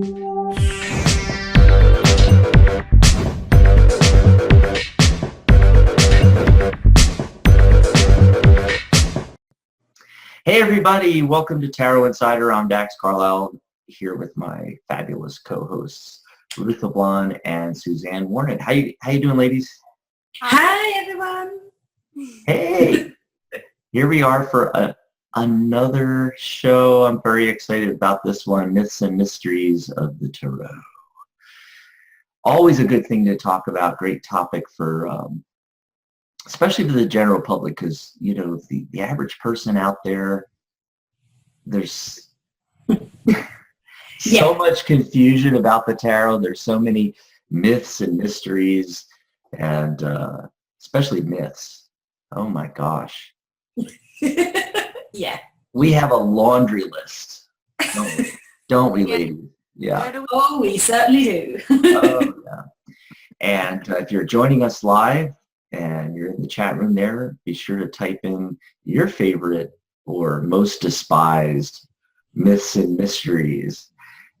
Hey everybody, welcome to Tarot Insider. I'm Dax Carlisle, here with my fabulous co-hosts Ruth, Ablan, and Susanne Warnett. How you doing, ladies? Hi everyone. Hey, here we are for another show. I'm very excited about this one, Myths and Mysteries of the Tarot. Always a good thing to talk about, great topic for especially for the general public, because you know the average person out there, there's so much confusion about the tarot. There's so many myths and mysteries, and especially myths. Oh my gosh. Yeah. We have a laundry list, don't we ladies? Yeah. Oh, we certainly do. Oh, yeah. And if you're joining us live and you're in the chat room there, be sure to type in your favorite or most despised myths and mysteries,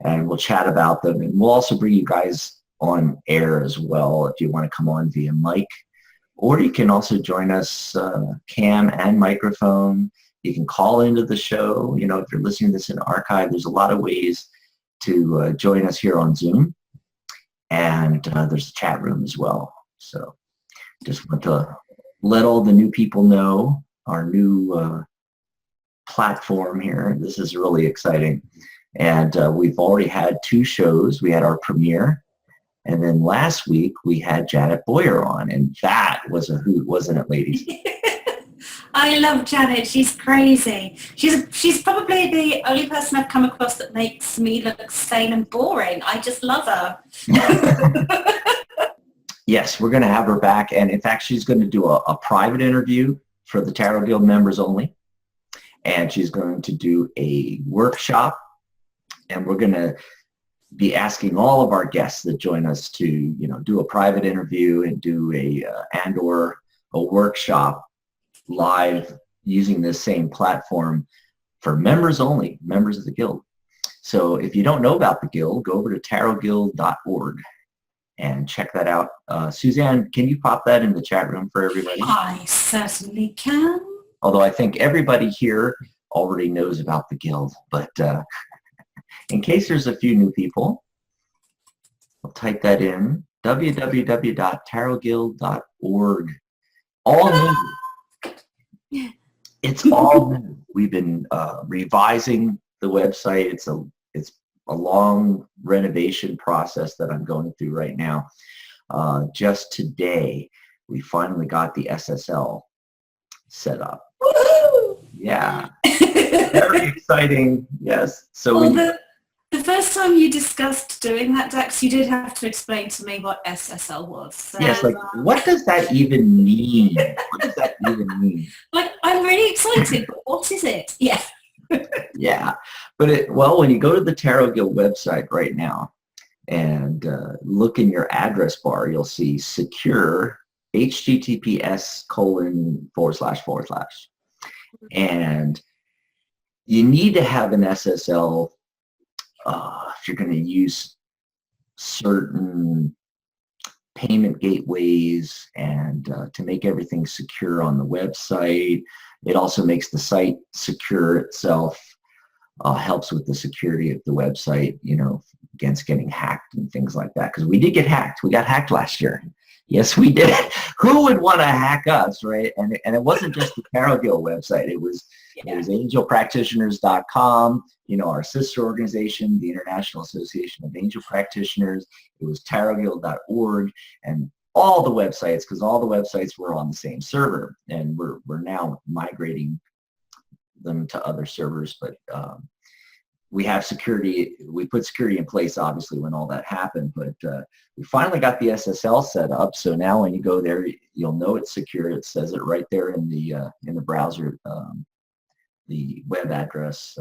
and we'll chat about them. And we'll also bring you guys on air as well if you want to come on via mic. Or you can also join us cam and microphone. You can call into the show. You know, if you're listening to this in archive, there's a lot of ways to join us here on Zoom. And there's a chat room as well. So just want to let all the new people know our new platform here. This is really exciting. And we've already had 2 shows. We had our premiere, and then last week we had Janet Boyer on, and that was a hoot, wasn't it, ladies? I love Janet. She's crazy. She's probably the only person I've come across that makes me look sane and boring. I just love her. Yes, we're going to have her back, and in fact, she's going to do a private interview for the Tarot Guild members only, and she's going to do a workshop, and we're going to be asking all of our guests that join us to, you know, do a private interview and do a workshop live using this same platform for members only, members of the Guild. So if you don't know about the Guild, go over to tarotguild.org and check that out. Susanne, can you pop that in the chat room for everybody? I certainly can. Although I think everybody here already knows about the Guild, but in case there's a few new people, I'll type that in, www.tarotguild.org. All new. It's all new. We've been revising the website. It's a long renovation process that I'm going through right now. Just today, we finally got the SSL set up. Woo-hoo! Yeah. Very exciting. Yes. So well, the first time you discussed doing that, Dax, you did have to explain to me what SSL was. So, yes, like, what does that even mean? What does that even mean? Like, I'm really excited, but what is it? Yeah. Yeah. But well, when you go to the Tarot Guild website right now and look in your address bar, you'll see secure https://. And you need to have an SSL if you're going to use certain payment gateways and to make everything secure on the website. It also makes the site secure itself, helps with the security of the website, you know, against getting hacked and things like that. Because we did get hacked. We got hacked last year. Yes, we did. Who would want to hack us, right? And it wasn't just the Tarot Guild website. It was angelpractitioners.com, you know, our sister organization, the International Association of Angel Practitioners. It was tarotguild.org, and all the websites, because all the websites were on the same server, and we're now migrating them to other servers. But we have security. We put security in place, obviously, when all that happened. But we finally got the SSL set up. So now when you go there, you'll know it's secure. It says it right there in the browser, the web address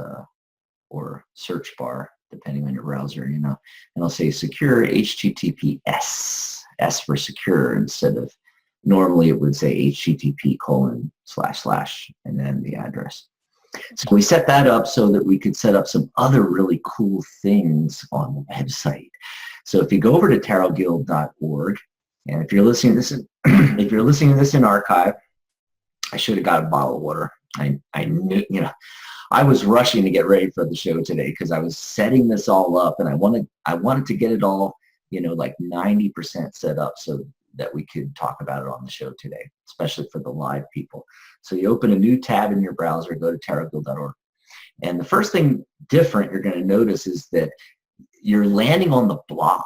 or search bar, depending on your browser, you know. And I'll say secure HTTPS, S for secure, instead of normally it would say HTTP:// and then the address. So we set that up so that we could set up some other really cool things on the website. So if you go over to tarotguild.org, and if you're listening to this, if you're listening to this in archive, I should have got a bottle of water. I knew, I was rushing to get ready for the show today because I was setting this all up, and I wanted to get it all, like 90% set up so that we could talk about it on the show today, especially for the live people. So you open a new tab in your browser, go to tarotguild.org. And the first thing different you're going to notice is that you're landing on the blog.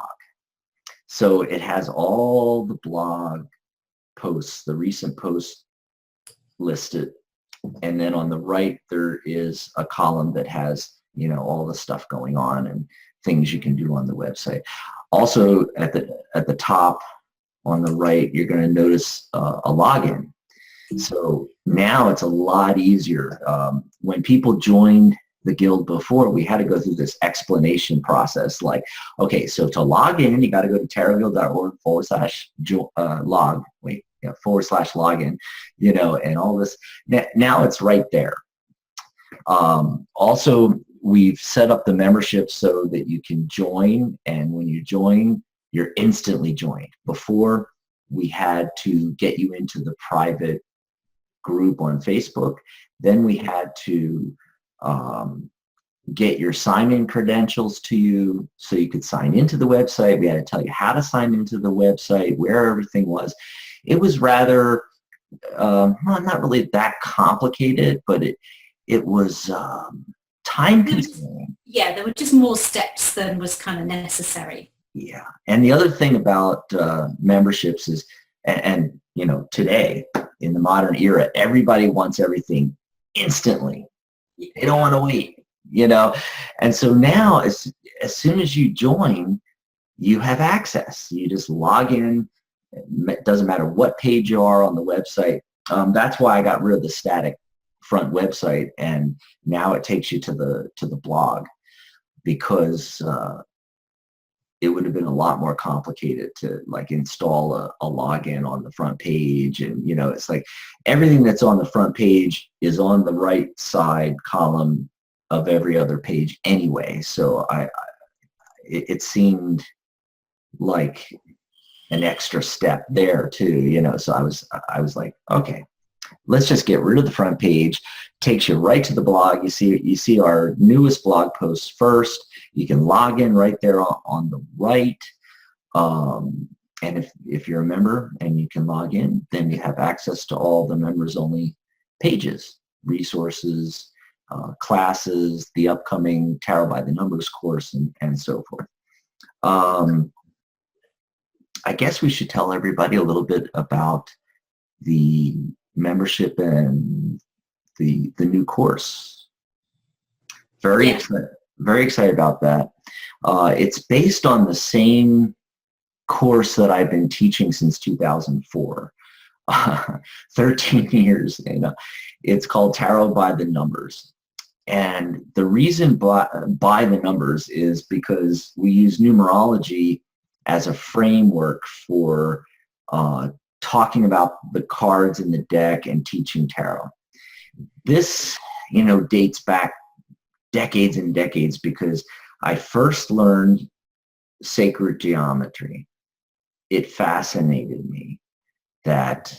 So it has all the blog posts, the recent posts listed. And then on the right, there is a column that has, all the stuff going on and things you can do on the website. Also at the top on the right, you're going to notice a login. So now it's a lot easier. When people joined the guild before, we had to go through this explanation process. Like, okay, so to log in, you got to go to tarotguild.org/login, and all this. Now it's right there. Also, we've set up the membership so that you can join, and when you join, you're instantly joined. Before, we had to get you into the private group on Facebook. Then we had to get your sign-in credentials to you so you could sign into the website. We had to tell you how to sign into the website, where everything was. It was rather, not really that complicated, but it was time-consuming. Yeah, there were just more steps than was kind of necessary. Yeah, and the other thing about memberships is, and today in the modern era, everybody wants everything instantly. They don't want to wait, and so now as soon as you join, you have access. You just log in. It doesn't matter what page you are on the website. That's why I got rid of the static front website, and now it takes you to the blog, because it would have been a lot more complicated to install a login on the front page. And, it's like everything that's on the front page is on the right side column of every other page anyway. So it seemed like an extra step there too, so I was like, okay, let's just get rid of the front page. Takes you right to the blog. You see our newest blog posts first. You can log in right there on the right. And if you're a member and you can log in, then you have access to all the members only pages, resources, classes, the upcoming Tarot by the Numbers course, and so forth. I guess we should tell everybody a little bit about the membership and the new course. Very excited about that. It's based on the same course that I've been teaching since 2004. 13 years. It's called Tarot by the Numbers. And the reason by the numbers is because we use numerology as a framework for talking about the cards in the deck and teaching tarot. This, dates back decades and decades, because I first learned sacred geometry. It fascinated me that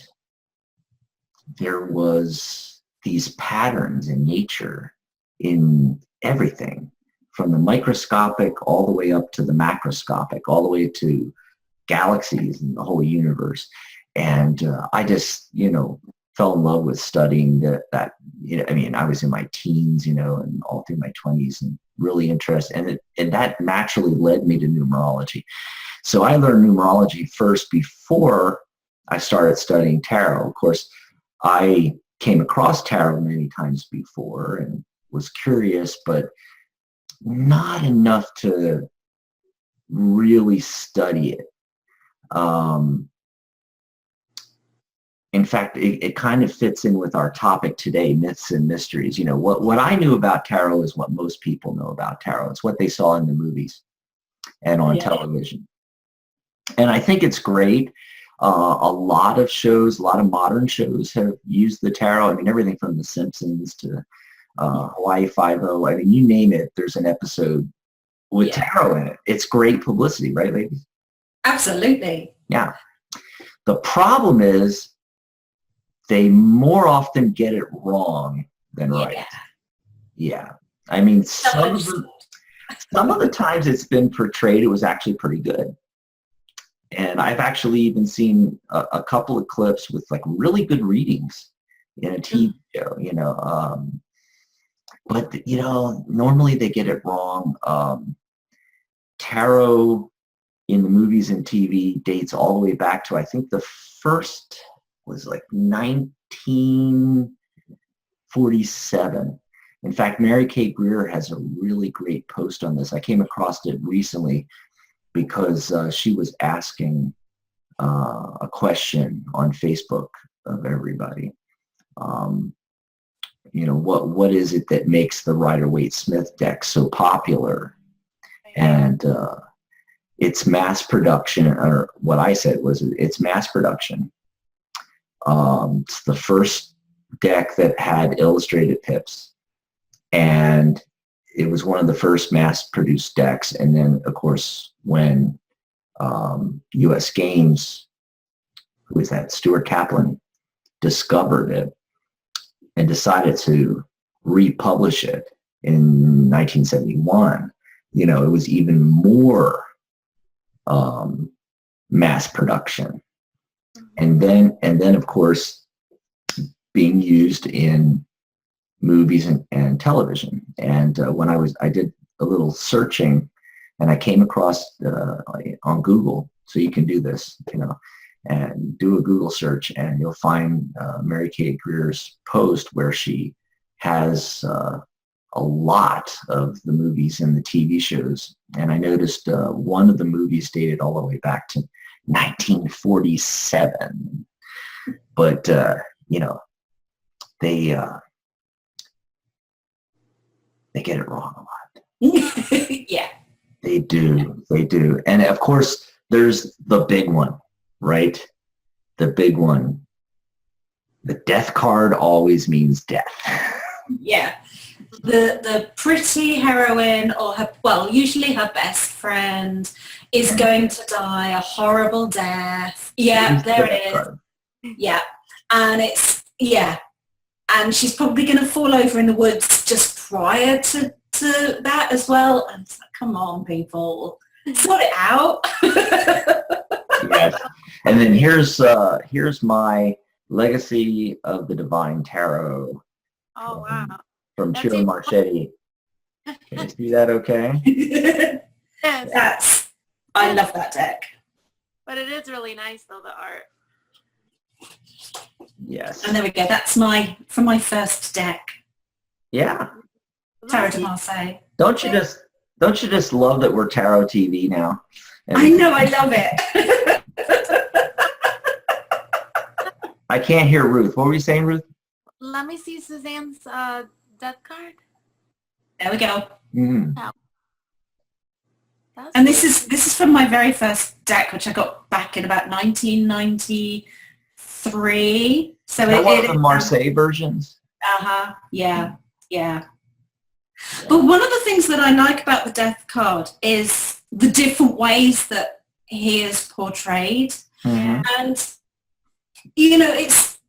there was these patterns in nature, in everything, from the microscopic all the way up to the macroscopic, all the way to galaxies and the whole universe. And I just, fell in love with studying that. I was in my teens, and all through my 20s, and really interested. And that naturally led me to numerology. So I learned numerology first before I started studying tarot. Of course, I came across tarot many times before and was curious, but not enough to really study it. In fact, it kind of fits in with our topic today, myths and mysteries. What I knew about tarot is what most people know about tarot. It's what they saw in the movies and on television. And I think it's great. A lot of shows, a lot of modern shows have used the tarot. Everything from The Simpsons to Hawaii Five-0. I mean, you name it, there's an episode with tarot in it. It's great publicity, right, ladies? Absolutely. Yeah. The problem is they more often get it wrong than right. Yeah. I mean, some of the times it's been portrayed, it was actually pretty good. And I've actually even seen a couple of clips with like really good readings in a TV show, you know. But, you know, normally they get it wrong. Tarot in the movies and TV dates all the way back to, I think the first was like 1947. In fact, Mary Kay Greer has a really great post on this. I came across it recently because she was asking a question on Facebook of everybody. You know, what is it that makes the Rider-Waite-Smith deck so popular? And it's mass production, or what I said was it's mass production. It's the first deck that had illustrated pips, and it was one of the first mass-produced decks. And then, of course, when U.S. Games, who was that, Stuart Kaplan, discovered it and decided to republish it in 1971, you know, it was even more mass production. And then, of course, being used in movies and television. And when I did a little searching, and I came across on Google, so you can do this, you know, and do a Google search, and you'll find Mary Kay Greer's post where she has a lot of the movies and the TV shows. And I noticed one of the movies dated all the way back to 1947. But, you know, they get it wrong a lot. Yeah. They do. And of course, there's the big one, right? The big one. The death card always means death. Yeah. The pretty heroine, or usually her best friend, is going to die a horrible death. Yeah, there it is. Yeah. And and she's probably going to fall over in the woods just prior to that as well. And it's like, come on, people, sort it out. Yes. And then here's my Legacy of the Divine Tarot. Oh, wow. From Chiro Marchetti. Can you see that okay? Yes. I love that deck. But it is really nice, though, the art. Yes. And there we go. That's from my first deck. Yeah. Tarot de Marseille. Don't you just love that we're Tarot TV now? And I know, I love it. I can't hear Ruth. What were you saying, Ruth? Let me see Suzanne's death card. There we go. Mm-hmm. And this is from my very first deck, which I got back in about 1993. So Is that one of the Marseille versions? Yeah. But one of the things that I like about the death card is the different ways that he is portrayed. Mm-hmm. And, you know, it's,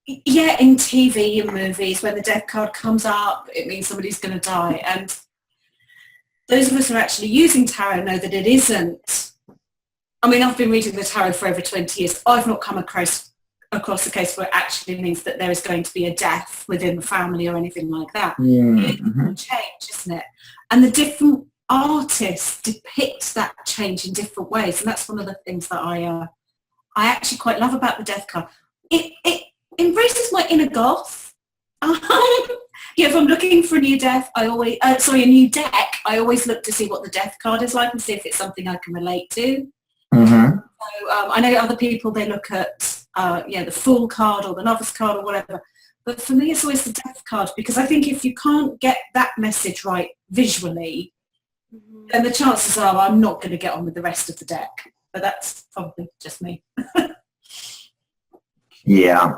in TV and movies, when the death card comes up, it means somebody's going to die. And those of us who are actually using tarot know that it isn't. I mean, I've been reading the tarot for over 20 years. I've not come across a case where it actually means that there is going to be a death within the family or anything like that. Mm-hmm. It's a change, isn't it? And the different artists depict that change in different ways. And that's one of the things that I actually quite love about the death card. It embraces my inner goth. If I'm looking for a new deck, I always look to see what the death card is like and see if it's something I can relate to. Mm-hmm. So I know other people, they look at the Fool card or the Novice card or whatever. But for me, it's always the death card, because I think if you can't get that message right visually, then the chances are I'm not going to get on with the rest of the deck. But that's probably just me. Yeah.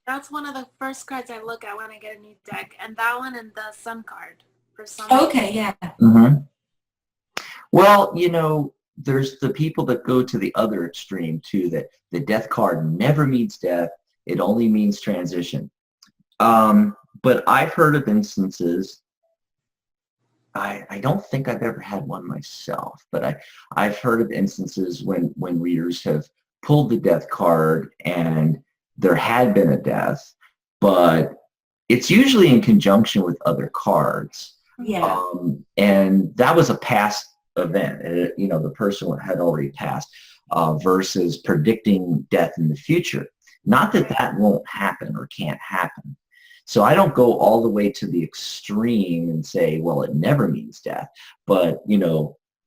That's one of the first cards I look at when I get a new deck, and that one and the Sun card for some. Okay, yeah. Mm-hmm. Well, there's the people that go to the other extreme too, that the death card never means death. It only means transition. But I've heard of instances, I don't think I've ever had one myself, but I've heard of instances when readers have pulled the death card and there had been a death, but it's usually in conjunction with other cards. Yeah. And that was a past event. The person had already passed, versus predicting death in the future. Not that that won't happen or can't happen. So I don't go all the way to the extreme and say, well, it never means death. But,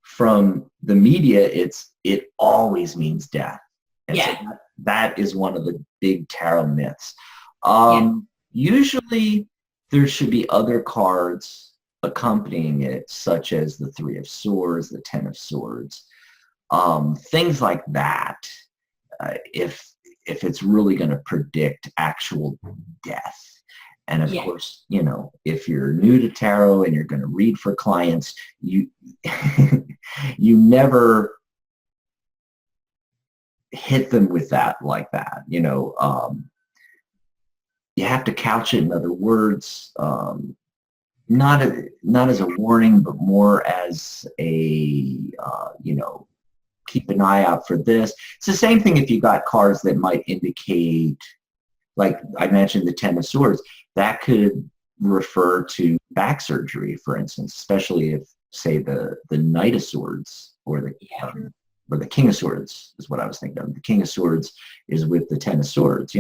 from the media, it always means death. And so that is one of the big tarot myths. Usually there should be other cards accompanying it, such as the Three of Swords, the Ten of Swords, things like that, if it's really going to predict actual death. And of course, if you're new to tarot and you're going to read for clients, you never hit them with that like that. You have to couch it in other words, not as a warning, but more as a keep an eye out for this. It's the same thing if you got cards that might indicate, like I mentioned, the Ten of Swords. That could refer to back surgery, for instance, especially if, say, the Knight of Swords or the King of Swords is what I was thinking of. The King of Swords is with the Ten of Swords,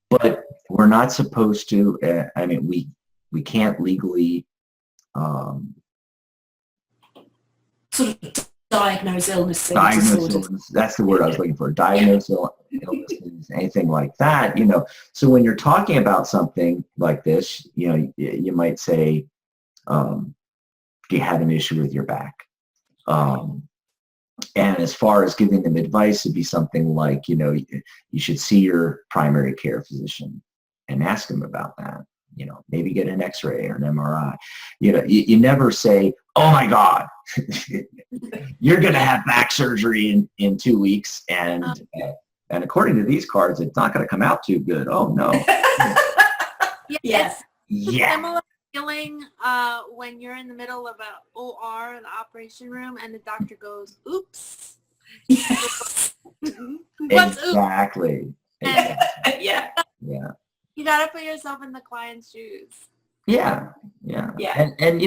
But we're not supposed to. We can't legally sort of diagnose illnesses. That's the word I was looking for. Diagnose illnesses, anything like that. So when you're talking about something like this, you might say, you have an issue with your back. And as far as giving them advice, it'd be something like, you should see your primary care physician and ask them about that. Maybe get an X-ray or an MRI. You never say, oh my God, you're going to have back surgery in 2 weeks. And according to these cards, it's not going to come out too good. Oh no. Yes. Yeah. Similar feeling when you're in the middle of an OR, the operation room, and the doctor goes, oops. Yes. What's Exactly. Yeah. Yeah. You got to put yourself in the client's shoes. Yeah. Yeah. And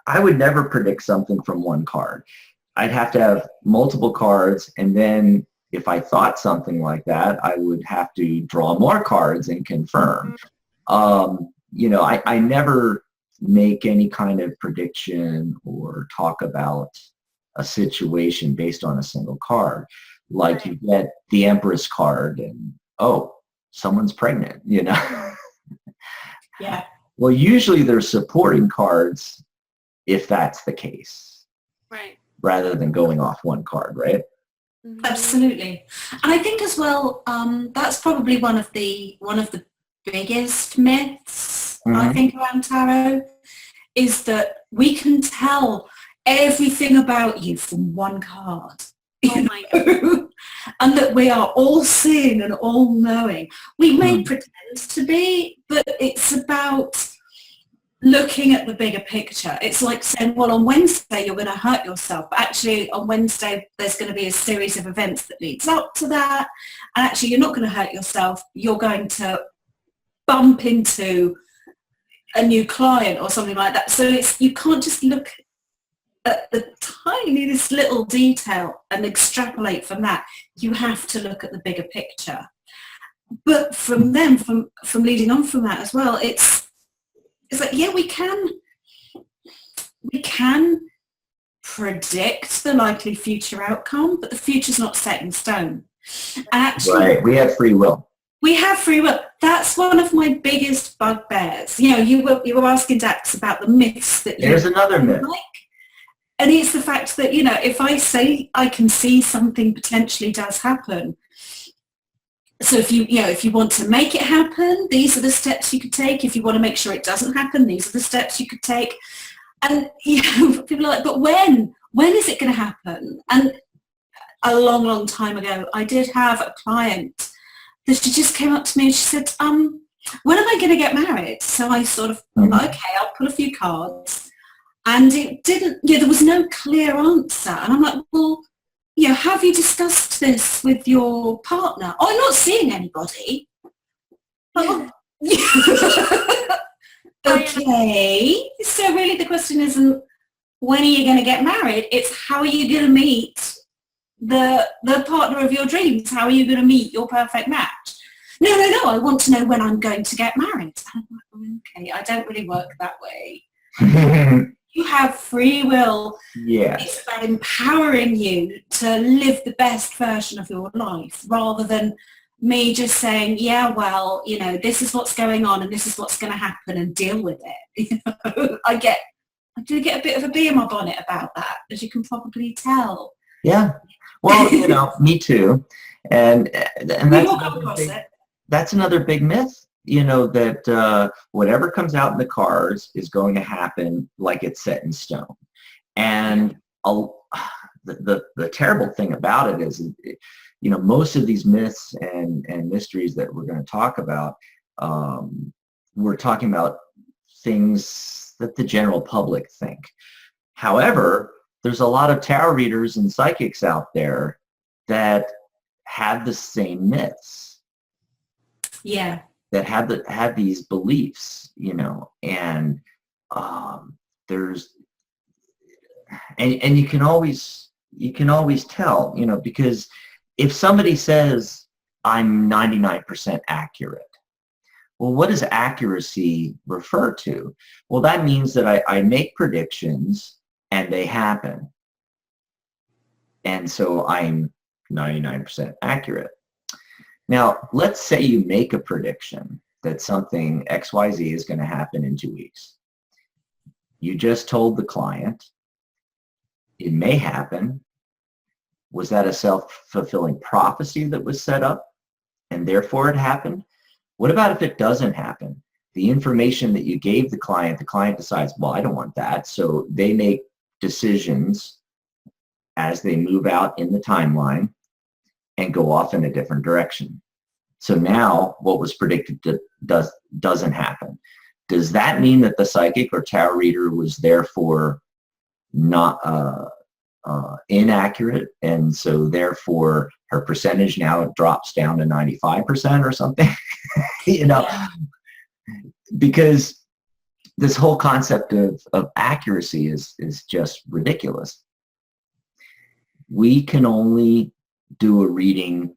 I would never predict something from one card. I'd have to have multiple cards, and then if I thought something like that, I would have to draw more cards and confirm. I never make any kind of prediction or talk about a situation based on a single card. Like you get the Empress card and, oh, someone's pregnant, Yeah. Well, usually they're supporting cards if that's the case. Right. Rather than going off one card, right? Mm-hmm. Absolutely. And I think as well, that's probably one of the biggest myths, I think, around tarot, is that we can tell everything about you from one card. Oh my God. And that we are all seeing and all knowing. We may pretend to be, but it's about looking at the bigger picture. It's like saying, well, on Wednesday you're going to hurt yourself, but actually on Wednesday there's going to be a series of events that leads up to that, and actually you're not going to hurt yourself. You're going to bump into a new client or something like that. So you can't just look at the tiniest little detail and extrapolate from that. You have to look at the bigger picture. But from leading on from that as well, it's like, yeah, we can predict the likely future outcome, but the future's not set in stone. And actually, we have free will. We have free will. That's one of my biggest bugbears. You were asking Dax about the myths that There's another myth. like. And it's the fact that, if I say I can see something potentially does happen, So if you want to make it happen, these are the steps you could take. If you want to make sure it doesn't happen, these are the steps you could take. And people are like, but when? When is it going to happen? And a long, long time ago, I did have a client that she just came up to me and she said, when am I going to get married? So I sort of, okay, I'll pull a few cards. And it didn't, there was no clear answer. And I'm like, well, have you discussed this with your partner? Oh, I'm not seeing anybody. Oh, okay. So really the question isn't when are you going to get married? It's how are you going to meet the partner of your dreams? How are you going to meet your perfect match? No, I want to know when I'm going to get married. I'm like, okay, I don't really work that way. You have free will. Yes. It's about empowering you to live the best version of your life rather than me just saying, yeah, well, this is what's going on and this is what's going to happen and deal with it. I do get a bit of a bee in my bonnet about that, as you can probably tell. Yeah. Well, me too. And that's another big myth, that whatever comes out in the cards is going to happen like it's set in stone. And the terrible thing about it is, most of these myths and mysteries that we're going to talk about, we're talking about things that the general public think. However, there's a lot of tarot readers and psychics out there that have the same myths. Yeah. That have these beliefs, and there's and you can always tell, because if somebody says I'm 99% accurate, well, what does accuracy refer to? Well, that means that I make predictions and they happen, and so I'm 99% accurate. Now, let's say you make a prediction that something XYZ is going to happen in 2 weeks. You just told the client it may happen. Was that a self-fulfilling prophecy that was set up and therefore it happened? What about if it doesn't happen? The information that you gave the client decides, well, I don't want that. So they make decisions as they move out in the timeline and go off in a different direction. So now what was predicted doesn't happen. Does that mean that the psychic or tarot reader was therefore not inaccurate, and so therefore her percentage now drops down to 95% or something? Because this whole concept of accuracy is just ridiculous. We can only do a reading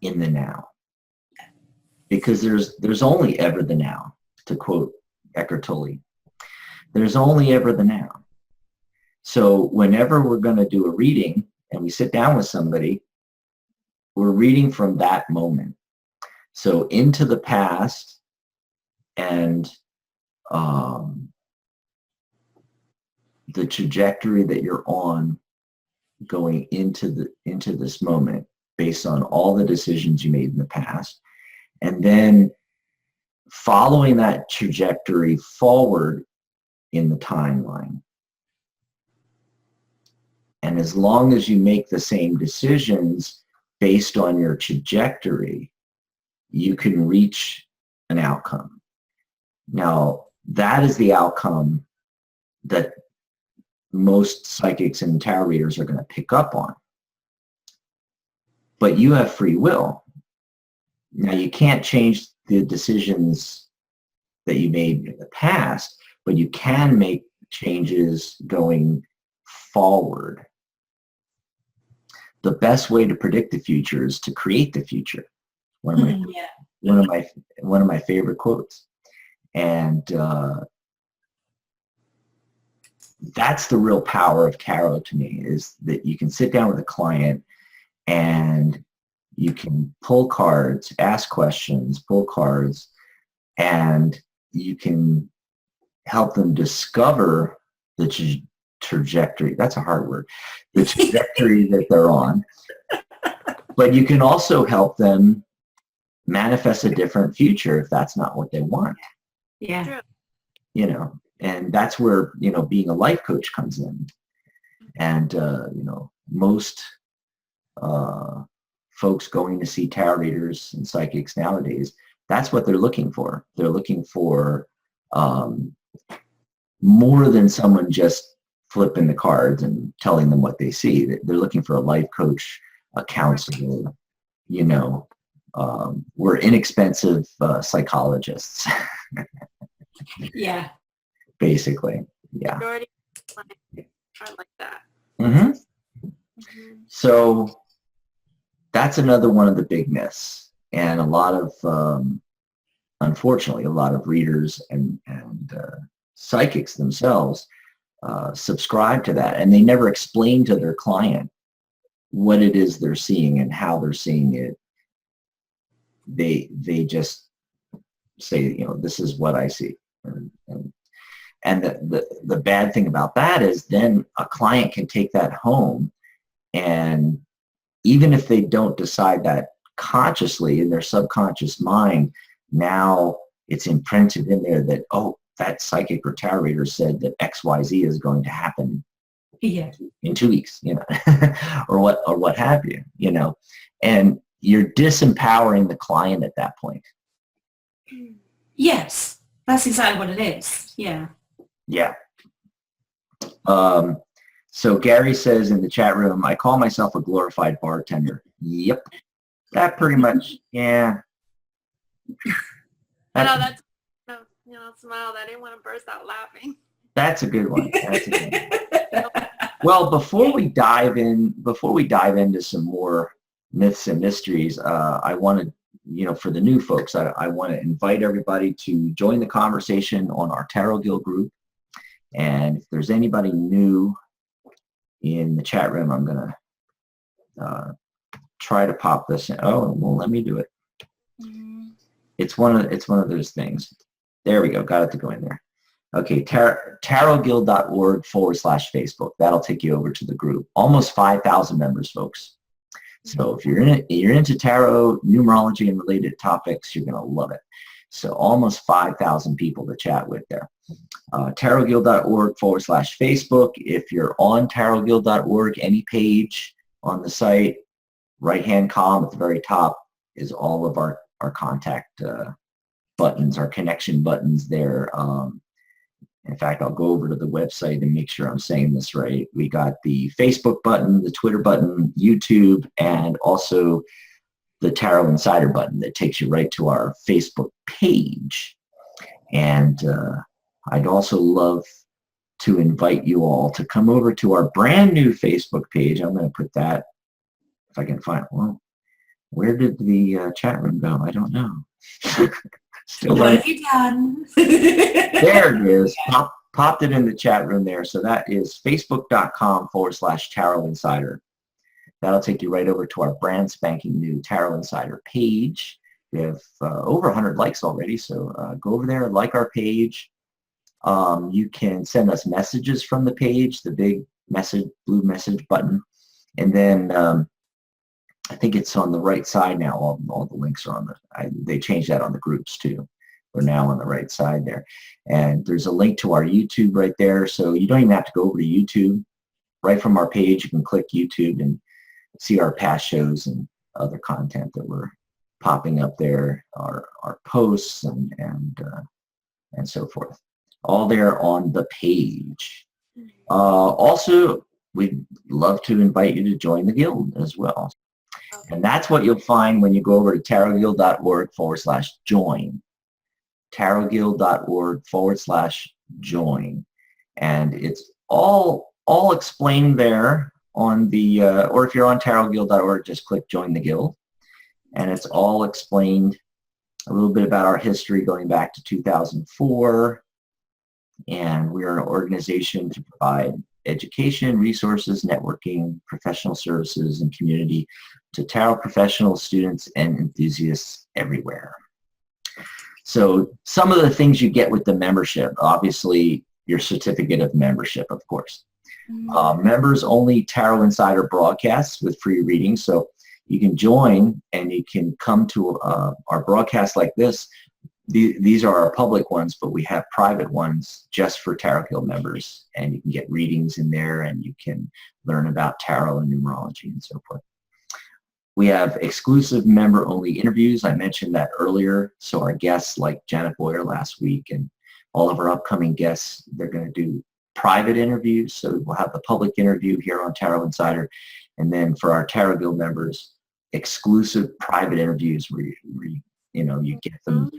in the now, because there's only ever the now, to quote Eckhart Tolle. There's only ever the now. So whenever we're going to do a reading and we sit down with somebody, we're reading from that moment. So into the past and the trajectory that you're on going into this moment based on all the decisions you made in the past, and then following that trajectory forward in the timeline. And as long as you make the same decisions based on your trajectory, you can reach an outcome. Now, that is the outcome that most psychics and tarot readers are going to pick up on. But you have free will. Now, you can't change the decisions that you made in the past, but you can make changes going forward. The best way to predict the future is to create the future. One of my favorite quotes. And that's the real power of tarot to me, is that you can sit down with a client and you can pull cards, ask questions, pull cards, and you can help them discover the trajectory. That's a hard word. The trajectory that they're on. But you can also help them manifest a different future if that's not what they want. Yeah. True. You know, and that's where, you know, being a life coach comes in. And, you know, most folks going to see tarot readers and psychics nowadays, that's what they're looking for. They're looking for more than someone just flipping the cards and telling them what they see. They're looking for a life coach, a counselor, you know. We're inexpensive psychologists. Yeah. Basically, yeah. Majority are like that. Mm-hmm. Mhm. So that's another one of the big myths, and a lot of, unfortunately, a lot of readers and psychics themselves subscribe to that, and they never explain to their client what it is they're seeing and how they're seeing it. They just say, you know, this is what I see. And the bad thing about that is then a client can take that home, and even if they don't decide that consciously in their subconscious mind, now it's imprinted in there that, oh, that psychic or tarot reader said that XYZ is going to happen Yeah. in 2 weeks, you know, or what have you, you know, and you're disempowering the client at that point. Yes. That's exactly what it is. Yeah. Yeah. So Gary says in the chat room, I call myself a glorified bartender. Yep. That pretty much, yeah. I know that's, you know, smiled. I didn't want to burst out laughing. That's a good one. That's a good one. Well, before we dive into some more myths and mysteries, I wanted, you know, for the new folks, I want to invite everybody to join the conversation on our Tarot Guild group. And if there's anybody new in the chat room, I'm going to try to pop this in. Oh, well, let me do it. Mm-hmm. It's one of those things. There we go. Got it to go in there. Okay, tarotguild.org/Facebook. That'll take you over to the group. Almost 5,000 members, folks. So if you're into tarot, numerology, and related topics, you're going to love it. So almost 5,000 people to chat with there. tarotguild.org/Facebook. If you're on tarotguild.org, any page on the site, right-hand column at the very top is all of our contact buttons, our connection buttons there. In fact, I'll go over to the website and make sure I'm saying this right. We got the Facebook button, the Twitter button, YouTube, and also the Tarot Insider button that takes you right to our Facebook page. And I'd also love to invite you all to come over to our brand new Facebook page. I'm going to put that, if I can find it. Well, where did the chat room go? I don't know. Still What have you done? There it is. Popped it in the chat room there. So that is facebook.com/Tarot Insider. That'll take you right over to our brand spanking new Tarot Insider page. We have over 100 likes already, so go over there and like our page. You can send us messages from the page, the big blue message button. And then I think it's on the right side now. All the links are on they changed that on the groups too. We're now on the right side there. And there's a link to our YouTube right there. So you don't even have to go over to YouTube. Right from our page, you can click YouTube and see our past shows and other content that we're popping up there, our posts and so forth. All there on the page. Also, we'd love to invite you to join the guild as well. And that's what you'll find when you go over to tarotguild.org/join. tarotguild.org/join. And it's all explained there on the, or if you're on tarotguild.org, just click join the guild. And it's all explained, a little bit about our history going back to 2004. And we're an organization to provide education, resources, networking, professional services, and community to tarot professionals, students, and enthusiasts everywhere. So some of the things you get with the membership, obviously your certificate of membership, of course. Members only Tarot Insider broadcasts with free readings. So you can join and you can come to our broadcast like this. These are our public ones, but we have private ones just for Tarot Guild members, and you can get readings in there and you can learn about tarot and numerology and so forth. We have exclusive member-only interviews. I mentioned that earlier. So our guests like Janet Boyer last week and all of our upcoming guests, they're going to do private interviews. So we'll have the public interview here on Tarot Insider. And then for our Tarot Guild members, exclusive private interviews where you get them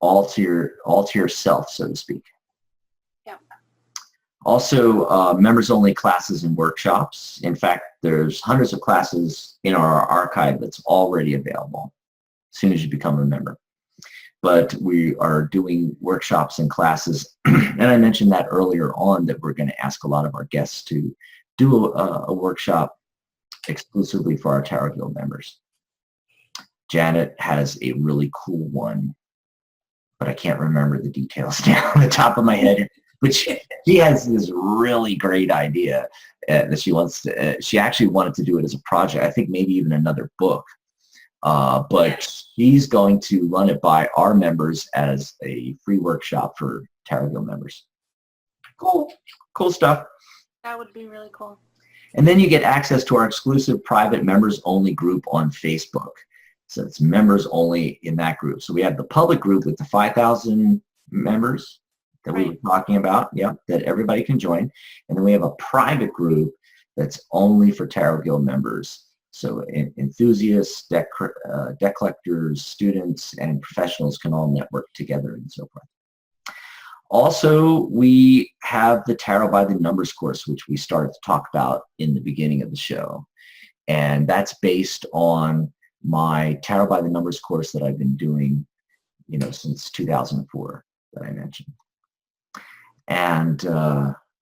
all to yourself, so to speak. Yeah. Also, members-only classes and workshops. In fact, there's hundreds of classes in our archive that's already available as soon as you become a member. But we are doing workshops and classes, and I mentioned that earlier on that we're going to ask a lot of our guests to do a workshop exclusively for our Tarot Guild members. Janet has a really cool one, but I can't remember the details now on the top of my head. But she has this really great idea that she wants to, she actually wanted to do it as a project, I think maybe even another book. But she's going to run it by our members as a free workshop for Tarot Guild members. Cool stuff. That would be really cool. And then you get access to our exclusive private members only group on Facebook. So it's members only in that group. So we have the public group with the 5,000 members that we were talking about, that everybody can join. And then we have a private group that's only for Tarot Guild members. So enthusiasts, deck collectors, students, and professionals can all network together and so forth. Also, we have the Tarot by the Numbers course, which we started to talk about in the beginning of the show. And that's based on my Tarot by the Numbers course that I've been doing, since 2004 that I mentioned. And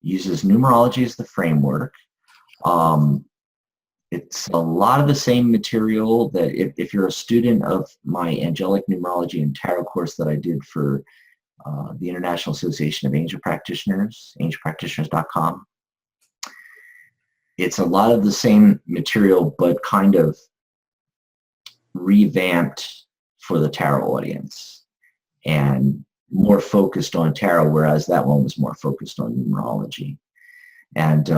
uses numerology as the framework. It's a lot of the same material that if you're a student of my Angelic Numerology and Tarot course that I did for the International Association of Angel Practitioners, angelpractitioners.com. It's a lot of the same material, but kind of revamped for the tarot audience and more focused on tarot, whereas that one was more focused on numerology. And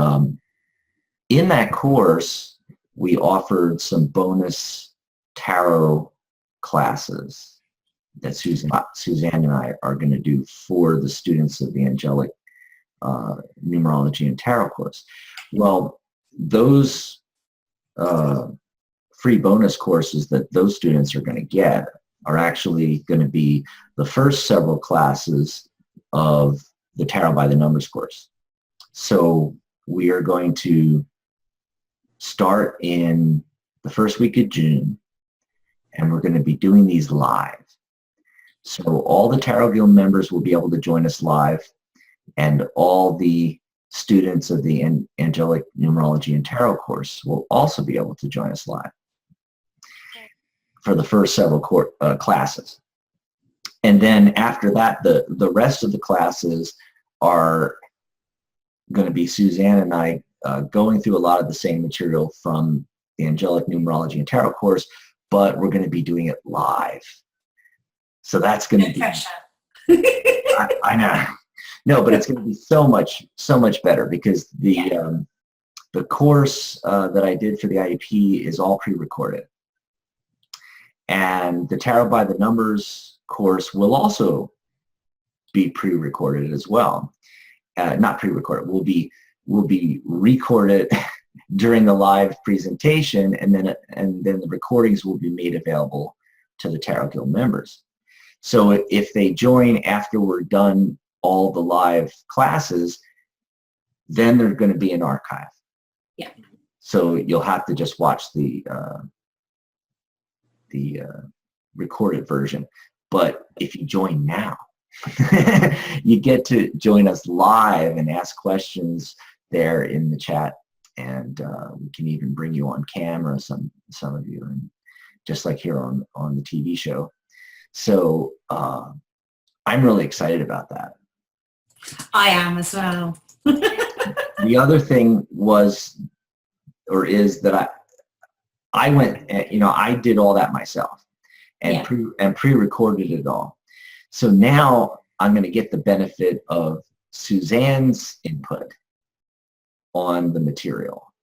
in that course, we offered some bonus tarot classes that Susanne and I are going to do for the students of the Angelic Numerology and Tarot course. Well, those free bonus courses that those students are going to get are actually going to be the first several classes of the Tarot by the Numbers course. So we are going to start in the first week of June, and we're going to be doing these live. So all the Tarot Guild members will be able to join us live, and all the students of the Angelic Numerology and Tarot course will also be able to join us live for the first several classes. And then after that, the rest of the classes are going to be Susanne and I going through a lot of the same material from the Angelic Numerology and Tarot course, but we're going to be doing it live. So that's going to be, I know. No, but it's going to be so much better because the course that I did for the IEP is all pre-recorded. And the Tarot by the Numbers course will also be pre-recorded as well. Not pre-recorded, will be recorded during the live presentation, and then the recordings will be made available to the Tarot Guild members. So if they join after we're done all the live classes, then they're going to be an archive. Yeah. So you'll have to just watch the recorded version. But if you join now, you get to join us live and ask questions there in the chat, and we can even bring you on camera, some of you, and just like here on the TV show. So I'm really excited about that. I am as well. The other thing was, or is, that I went, I did all that myself and Yeah. pre-recorded it all. So now I'm going to get the benefit of Suzanne's input on the material,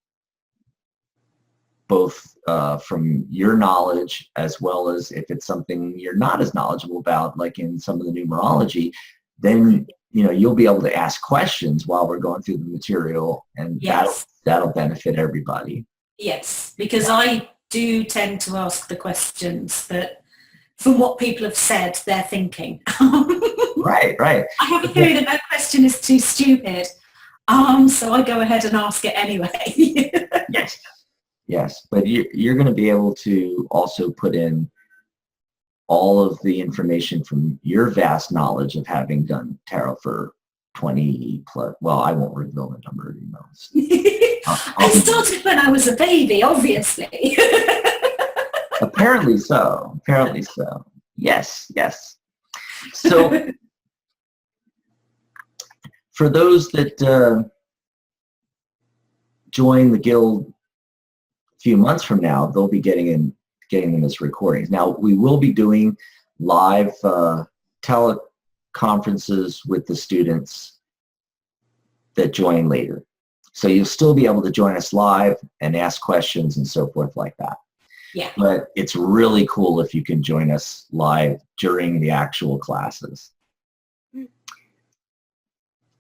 both from your knowledge as well as if it's something you're not as knowledgeable about, like in some of the numerology, then you'll be able to ask questions while we're going through the material, and Yes. that'll benefit everybody. Yes, because I do tend to ask the questions that, from what people have said, they're thinking. Right. I have a theory that question is too stupid, so I go ahead and ask it anyway. Yes, but you're going to be able to also put in all of the information from your vast knowledge of having done tarot for 20 plus. Well, I won't reveal the number of emails. I started when I was a baby, obviously. Apparently so. Yes. So for those that join the guild a few months from now, they'll be getting them as recordings. Now, we will be doing live teleconferences with the students that join later. So you'll still be able to join us live and ask questions and so forth like that. Yeah. But it's really cool if you can join us live during the actual classes.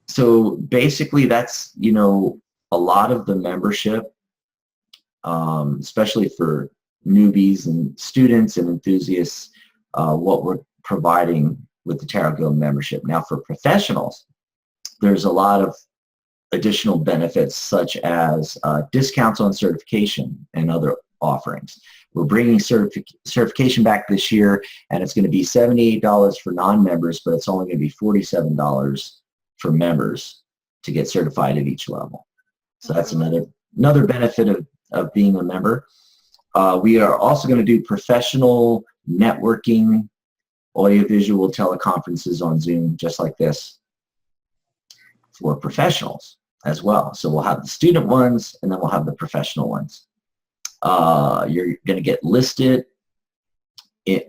So basically that's, a lot of the membership, especially for newbies and students and enthusiasts, what we're providing with the Tarot Guild membership. Now for professionals, there's a lot of additional benefits such as discounts on certification and other offerings. We're bringing certification back this year, and it's going to be $78 for non-members, but it's only going to be $47 for members to get certified at each level. So that's another benefit of being a member. We are also going to do professional networking, audiovisual teleconferences on Zoom, just like this, for professionals as well. So we'll have the student ones, and then we'll have the professional ones. You're going to get listed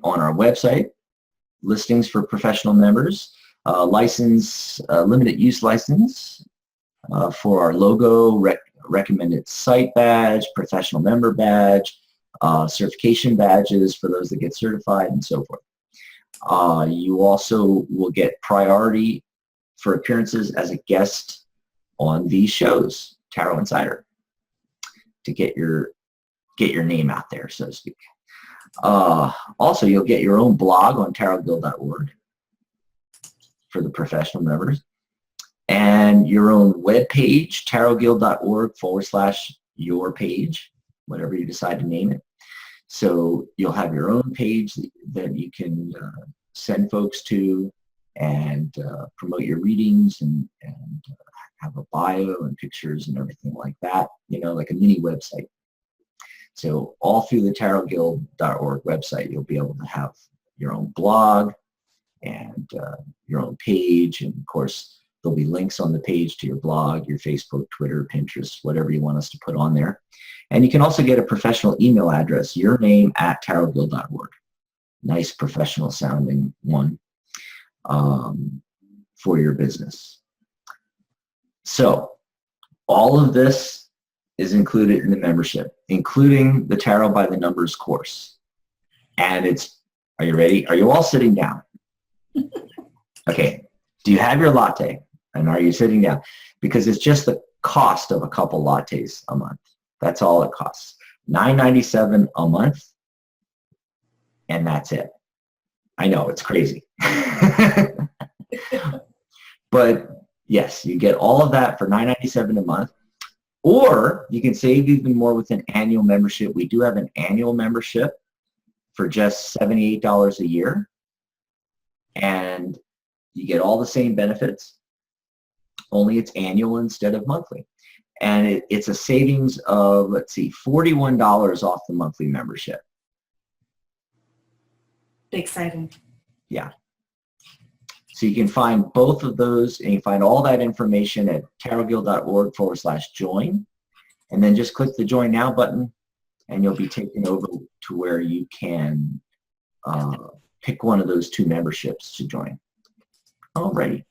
on our website, listings for professional members, license, limited use license for our logo, recommended site badge, professional member badge, certification badges for those that get certified, and so forth. You also will get priority for appearances as a guest on these shows, Tarot Insider, to get your name out there, so to speak. Also, you'll get your own blog on tarotguild.org for the professional members, and your own web page, tarotguild.org/your page, whatever you decide to name it. So you'll have your own page that you can send folks to and promote your readings and have a bio and pictures and everything like that, like a mini website. So all through the tarotguild.org website, you'll be able to have your own blog and your own page. And of course, there'll be links on the page to your blog, your Facebook, Twitter, Pinterest, whatever you want us to put on there. And you can also get a professional email address, your name @tarotguild.org. Nice professional sounding one for your business. So all of this is included in the membership, including the Tarot by the Numbers course. And are you ready? Are you all sitting down? Okay. Do you have your latte? And are you sitting down? Because it's just the cost of a couple lattes a month. That's all it costs. $9.97 a month. And that's it. I know, it's crazy. But yes, you get all of that for $9.97 a month. Or you can save even more with an annual membership. We do have an annual membership for just $78 a year. And you get all the same benefits, only it's annual instead of monthly. And it's a savings of, $41 off the monthly membership. Big saving. Yeah. So you can find both of those, and you find all that information at tarotguild.org/join. And then just click the Join Now button, and you'll be taken over to where you can pick one of those 2 memberships to join. Alrighty.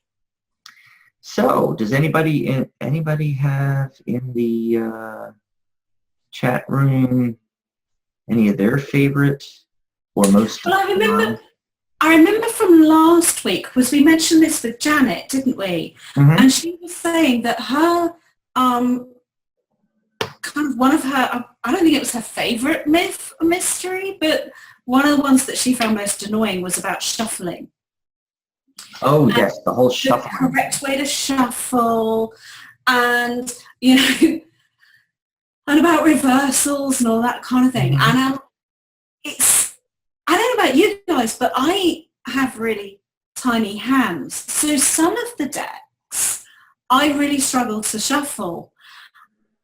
So, does anybody have in the chat room any of their favorite or most? Well, I remember from last week, because we mentioned this with Janet, didn't we? Mm-hmm. And she was saying that her kind of one of her, I don't think it was her favorite myth or mystery, but one of the ones that she found most annoying was about shuffling. Oh, yes, the whole shuffling. The correct way to shuffle, and, you know, and about reversals and all that kind of thing. Mm-hmm. And it's, I don't know about you guys, but I have really tiny hands. So some of the decks, I really struggle to shuffle.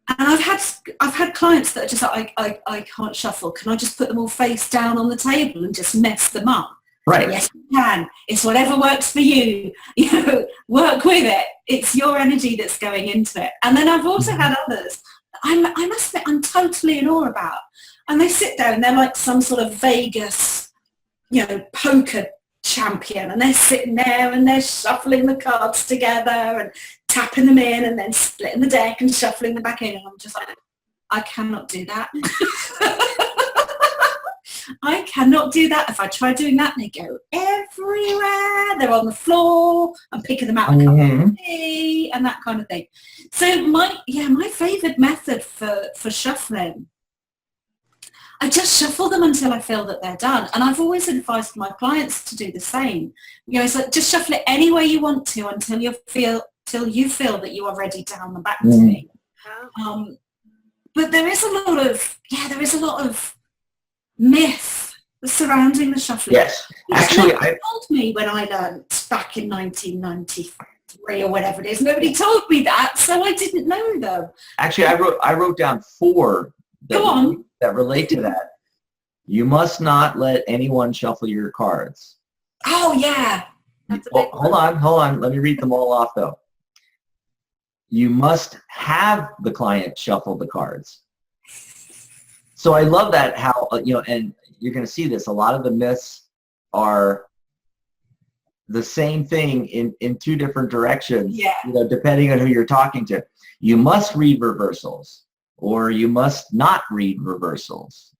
And I've had clients that are just like, I can't shuffle. Can I just put them all face down on the table and just mess them up? Right. Yes, you can. It's whatever works for you. You know, work with it. It's your energy that's going into it. And then I've also had others I must admit I'm totally in awe about. And they sit down, they're like some sort of Vegas, you know, poker champion, and they're sitting there and they're shuffling the cards together and tapping them in and then splitting the deck and shuffling them back in. And I'm just like, I cannot do that. I cannot do that. If I try doing that, they go everywhere. They're on the floor. I'm picking them out and that kind of thing. So my favorite method for shuffling, I just shuffle them until I feel that they're done. And I've always advised my clients to do the same. You know, it's like just shuffle it any way you want to until you feel that you are ready to hand them back to me. But there is a lot of myth surrounding the shuffling. Yes, actually, I told me when I learned back in 1993 or whatever it is. Nobody told me that, so I didn't know them. Actually, I wrote down 4 that relate to that. You must not let anyone shuffle your cards. Oh yeah. Hold on. Let me read them all off though. You must have the client shuffle the cards. So I love that how, you know, and you're going to see this, a lot of the myths are the same thing in 2 different directions, you know, depending on who you're talking to. You must read reversals or you must not read reversals.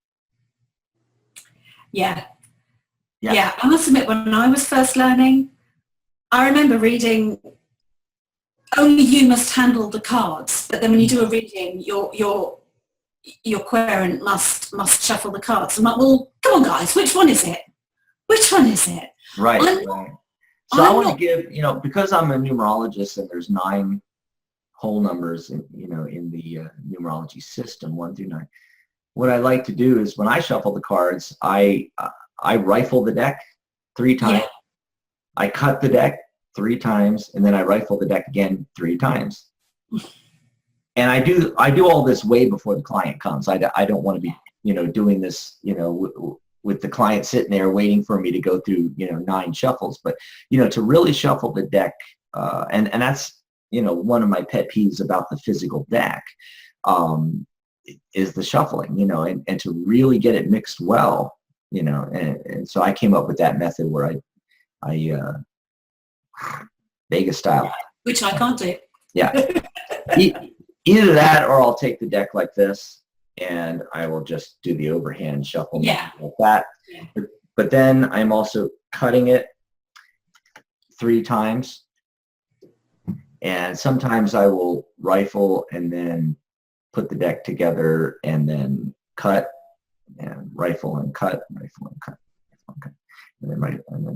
Yeah, I must admit, when I was first learning, I remember reading, only you must handle the cards, but then when you do a reading, your querent must shuffle the cards. I'm like, well, come on guys, which one is it? Right. So I want to give, you know, because I'm a numerologist and there's 9 whole numbers in, you know, in the numerology system, 1 through 9. What I like to do is when I shuffle the cards, I rifle the deck 3 times. Yeah. I cut the deck 3 times, and then I rifle the deck again 3 times. And I do all this way before the client comes. I don't want to be, you know, doing this, you know, with the client sitting there waiting for me to go through, you know, 9 shuffles. But, you know, to really shuffle the deck, and that's, you know, one of my pet peeves about the physical deck, is the shuffling, you know, and to really get it mixed well, you know, and so I came up with that method where I Vegas style. Which I can't do. Yeah. Either that or I'll take the deck like this and I will just do the overhand shuffle like that. Yeah. But then I'm also cutting it 3 times. And sometimes I will rifle and then put the deck together and then cut and rifle and cut, rifle and cut, rifle and cut, and then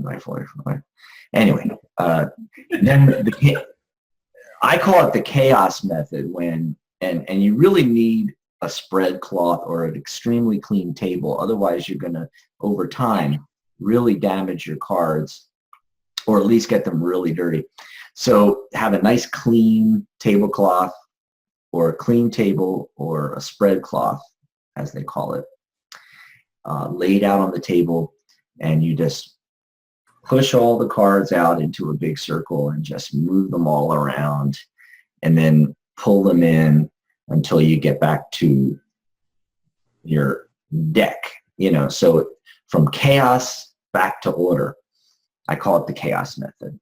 rifle. Anyway, then I call it the chaos method when, and you really need a spread cloth or an extremely clean table. Otherwise, you're going to, over time, really damage your cards or at least get them really dirty. So have a nice clean tablecloth or a clean table or a spread cloth, as they call it, laid out on the table, and you just push all the cards out into a big circle and just move them all around and then pull them in until you get back to your deck, so from chaos back to order. I call it the chaos method.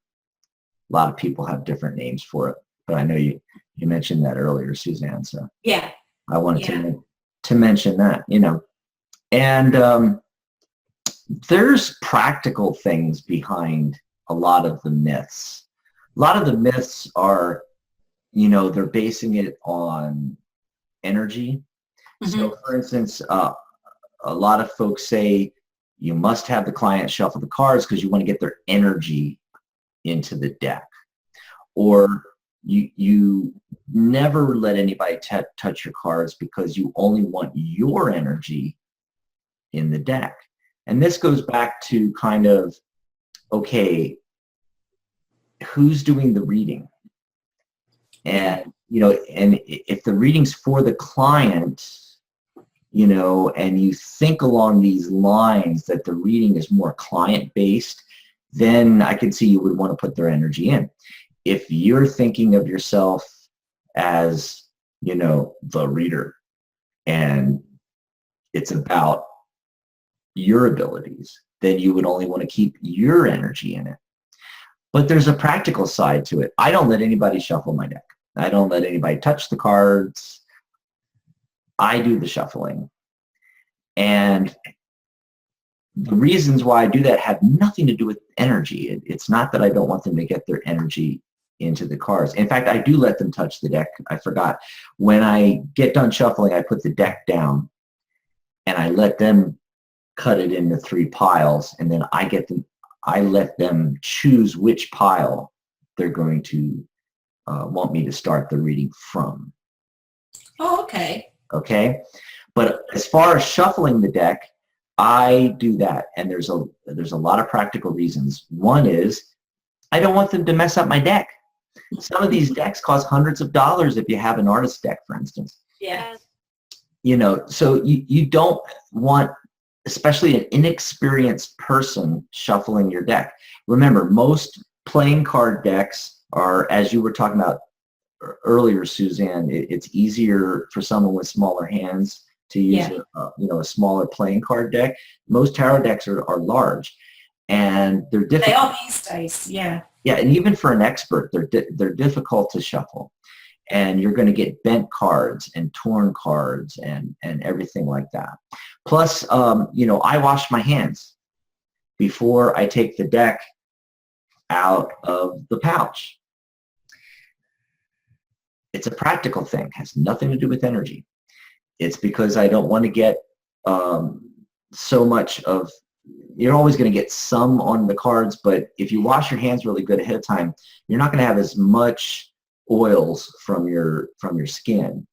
A lot of people have different names for it, but I know you mentioned that earlier, Susanne, so Yeah. I wanted to mention that, and there's practical things behind a lot of the myths. A lot of the myths are, they're basing it on energy. So for instance, a lot of folks say you must have the client shuffle the cards because you want to get their energy into the deck. Or you never let anybody touch your cards because you only want your energy in the deck. And this goes back to kind of, okay, who's doing the reading? And, and if the reading's for the client, and you think along these lines that the reading is more client-based, then I could see you would want to put their energy in. If you're thinking of yourself as, the reader, and it's about your abilities, then you would only want to keep your energy in it. But there's a practical side to it. I don't let anybody shuffle my deck. I don't let anybody touch the cards. I do the shuffling. And the reasons why I do that have nothing to do with energy. It's not that I don't want them to get their energy into the cards. In fact, I do let them touch the deck. I forgot. When I get done shuffling, I put the deck down and I let them cut it into 3 piles, and then I let them choose which pile they're going to want me to start the reading from. Oh, okay. Okay? But as far as shuffling the deck, I do that, and there's a lot of practical reasons. One is I don't want them to mess up my deck. Some of these decks cost hundreds of dollars if you have an artist deck, for instance. Yeah. So you don't want, especially an inexperienced person, shuffling your deck. Remember, most playing card decks are, as you were talking about earlier, Susanne, it's easier for someone with smaller hands to use a smaller playing card deck. Most tarot decks are large, and they're difficult. They are these days, yeah. Yeah, and even for an expert, they're difficult to shuffle. And you're going to get bent cards and torn cards and everything like that. Plus, I wash my hands before I take the deck out of the pouch. It's a practical thing. It has nothing to do with energy. It's because I don't want to get so much of, you're always going to get some on the cards, but if you wash your hands really good ahead of time, you're not going to have as much oils from your skin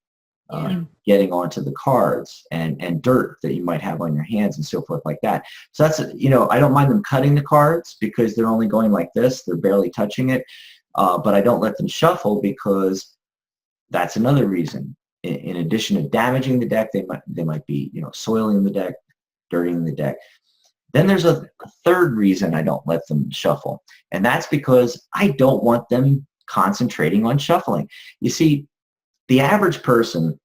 getting onto the cards and dirt that you might have on your hands and so forth like that. So that's, I don't mind them cutting the cards because they're only going like this. They're barely touching it. But I don't let them shuffle because that's another reason. In addition to damaging the deck, they might be, soiling the deck, dirtying the deck. Then there's a third reason I don't let them shuffle, and that's because I don't want them concentrating on shuffling. You see, the average person,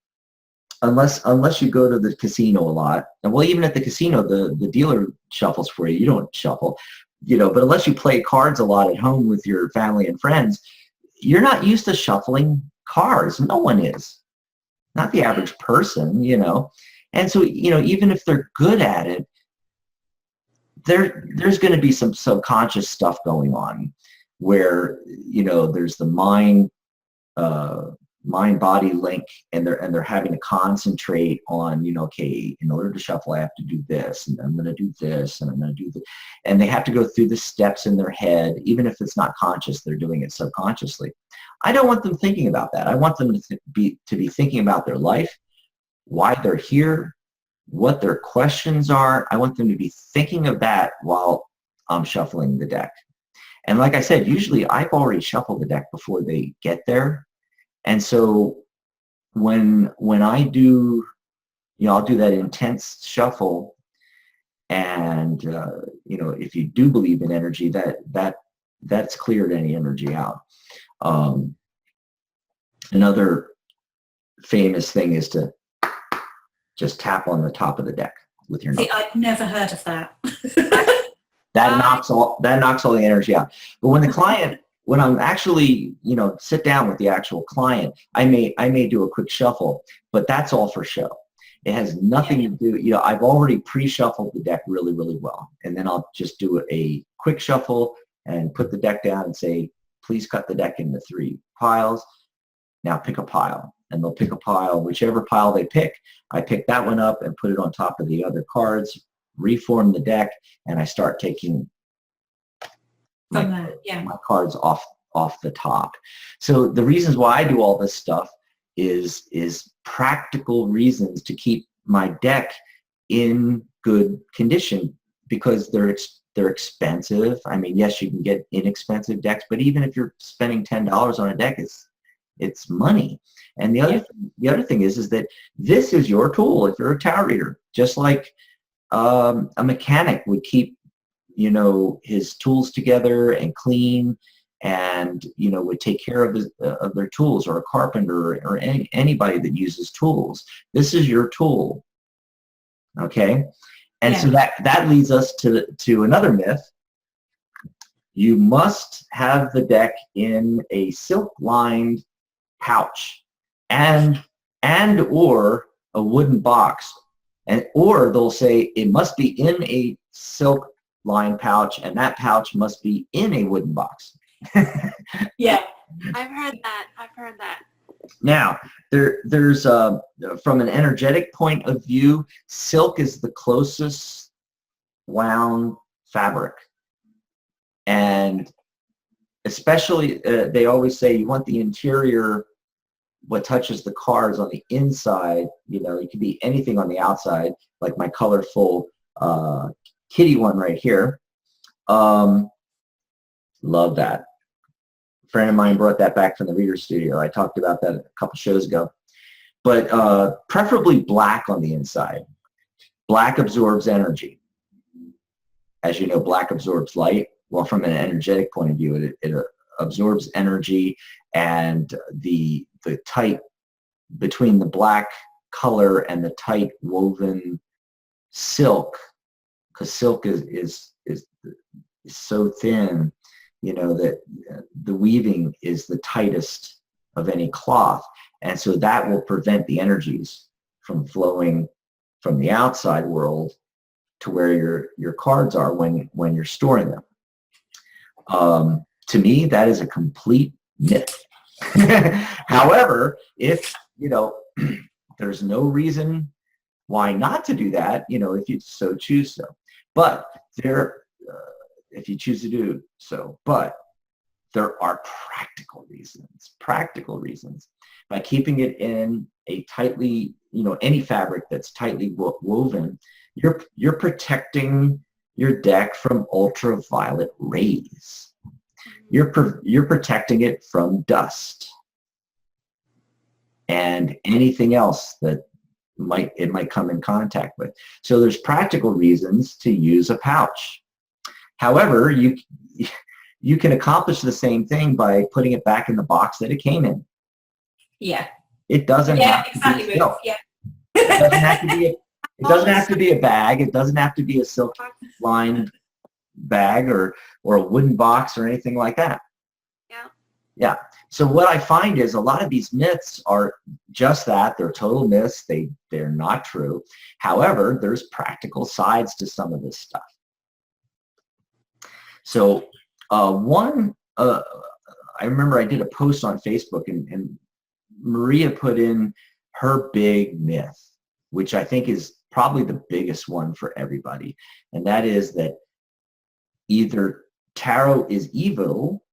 unless you go to the casino a lot, and well, even at the casino, the dealer shuffles for you. You don't shuffle, but unless you play cards a lot at home with your family and friends, you're not used to shuffling cards. No one is. Not the average person, And so, even if they're good at it, there's going to be some subconscious stuff going on where, there's the mind-body link, and they're having to concentrate on, okay, in order to shuffle, I have to do this, and I'm going to do this, and I'm going to do this. And they have to go through the steps in their head. Even if it's not conscious, they're doing it subconsciously. I don't want them thinking about that. I want them to be thinking about their life, why they're here, what their questions are. I want them to be thinking of that while I'm shuffling the deck. And like I said, usually I've already shuffled the deck before they get there. And so when I do, I'll do that intense shuffle, and if you do believe in energy, that's cleared any energy out. Another famous thing is to Just tap on the top of the deck with your See, knuckles. I've never heard of that. That knocks all the energy out. But when I'm actually, sit down with the actual client, I may do a quick shuffle, but that's all for show. It has nothing to do, I've already pre-shuffled the deck really, really well. And then I'll just do a quick shuffle and put the deck down and say, please cut the deck into 3 piles. Now pick a pile. And they'll pick a pile, whichever pile they pick. I pick that one up and put it on top of the other cards, reform the deck, and I start taking my cards off the top. So the reasons why I do all this stuff is practical reasons to keep my deck in good condition, because they're expensive. I mean, yes, you can get inexpensive decks, but even if you're spending $10 on a deck, it's money. And the other thing is that this is your tool if you're a tarot reader. Just like a mechanic would keep his tools together and clean, and would take care of their tools, or a carpenter, or anybody that uses tools. This is your tool. Okay, and so that leads us to another myth. You must have the deck in a silk-lined pouch and or a wooden box, or they'll say it must be in a silk-lined pouch, and that pouch must be in a wooden box. Yeah, I've heard that. Now, there's from an energetic point of view, silk is the closest wound fabric, and especially they always say you want the interior, what touches the cards on the inside. It could be anything on the outside, like my colorful kitty one right here. Love that. A friend of mine brought that back from the reader studio. I talked about that a couple shows ago. But preferably black on the inside. Black absorbs energy. As you know, black absorbs light. Well, from an energetic point of view, it absorbs energy, and the tight, between the black color and the tight woven silk, because silk is so thin, that the weaving is the tightest of any cloth, and so that will prevent the energies from flowing from the outside world to where your cards are when you're storing them. To me, that is a complete myth. However, if there's no reason why not to do that, if you so choose so. But if you choose to do so, but there are practical reasons. By keeping it in a tightly, any fabric that's tightly woven, you're protecting your deck from ultraviolet rays. You're protecting it from dust and anything else that it might come in contact with. So there's practical reasons to use a pouch. However, you can accomplish the same thing by putting it back in the box that it came in. Yeah. It doesn't have to be silk. Yeah. It doesn't have to be it doesn't have to be a bag. It doesn't have to be a silk-lined bag or a wooden box or anything like that. Yeah. Yeah. So what I find is a lot of these myths are just that. They're total myths. They're not true. However, there's practical sides to some of this stuff. So I remember I did a post on Facebook, and Maria put in her big myth, which I think is probably the biggest one for everybody. And that is that either tarot is evil.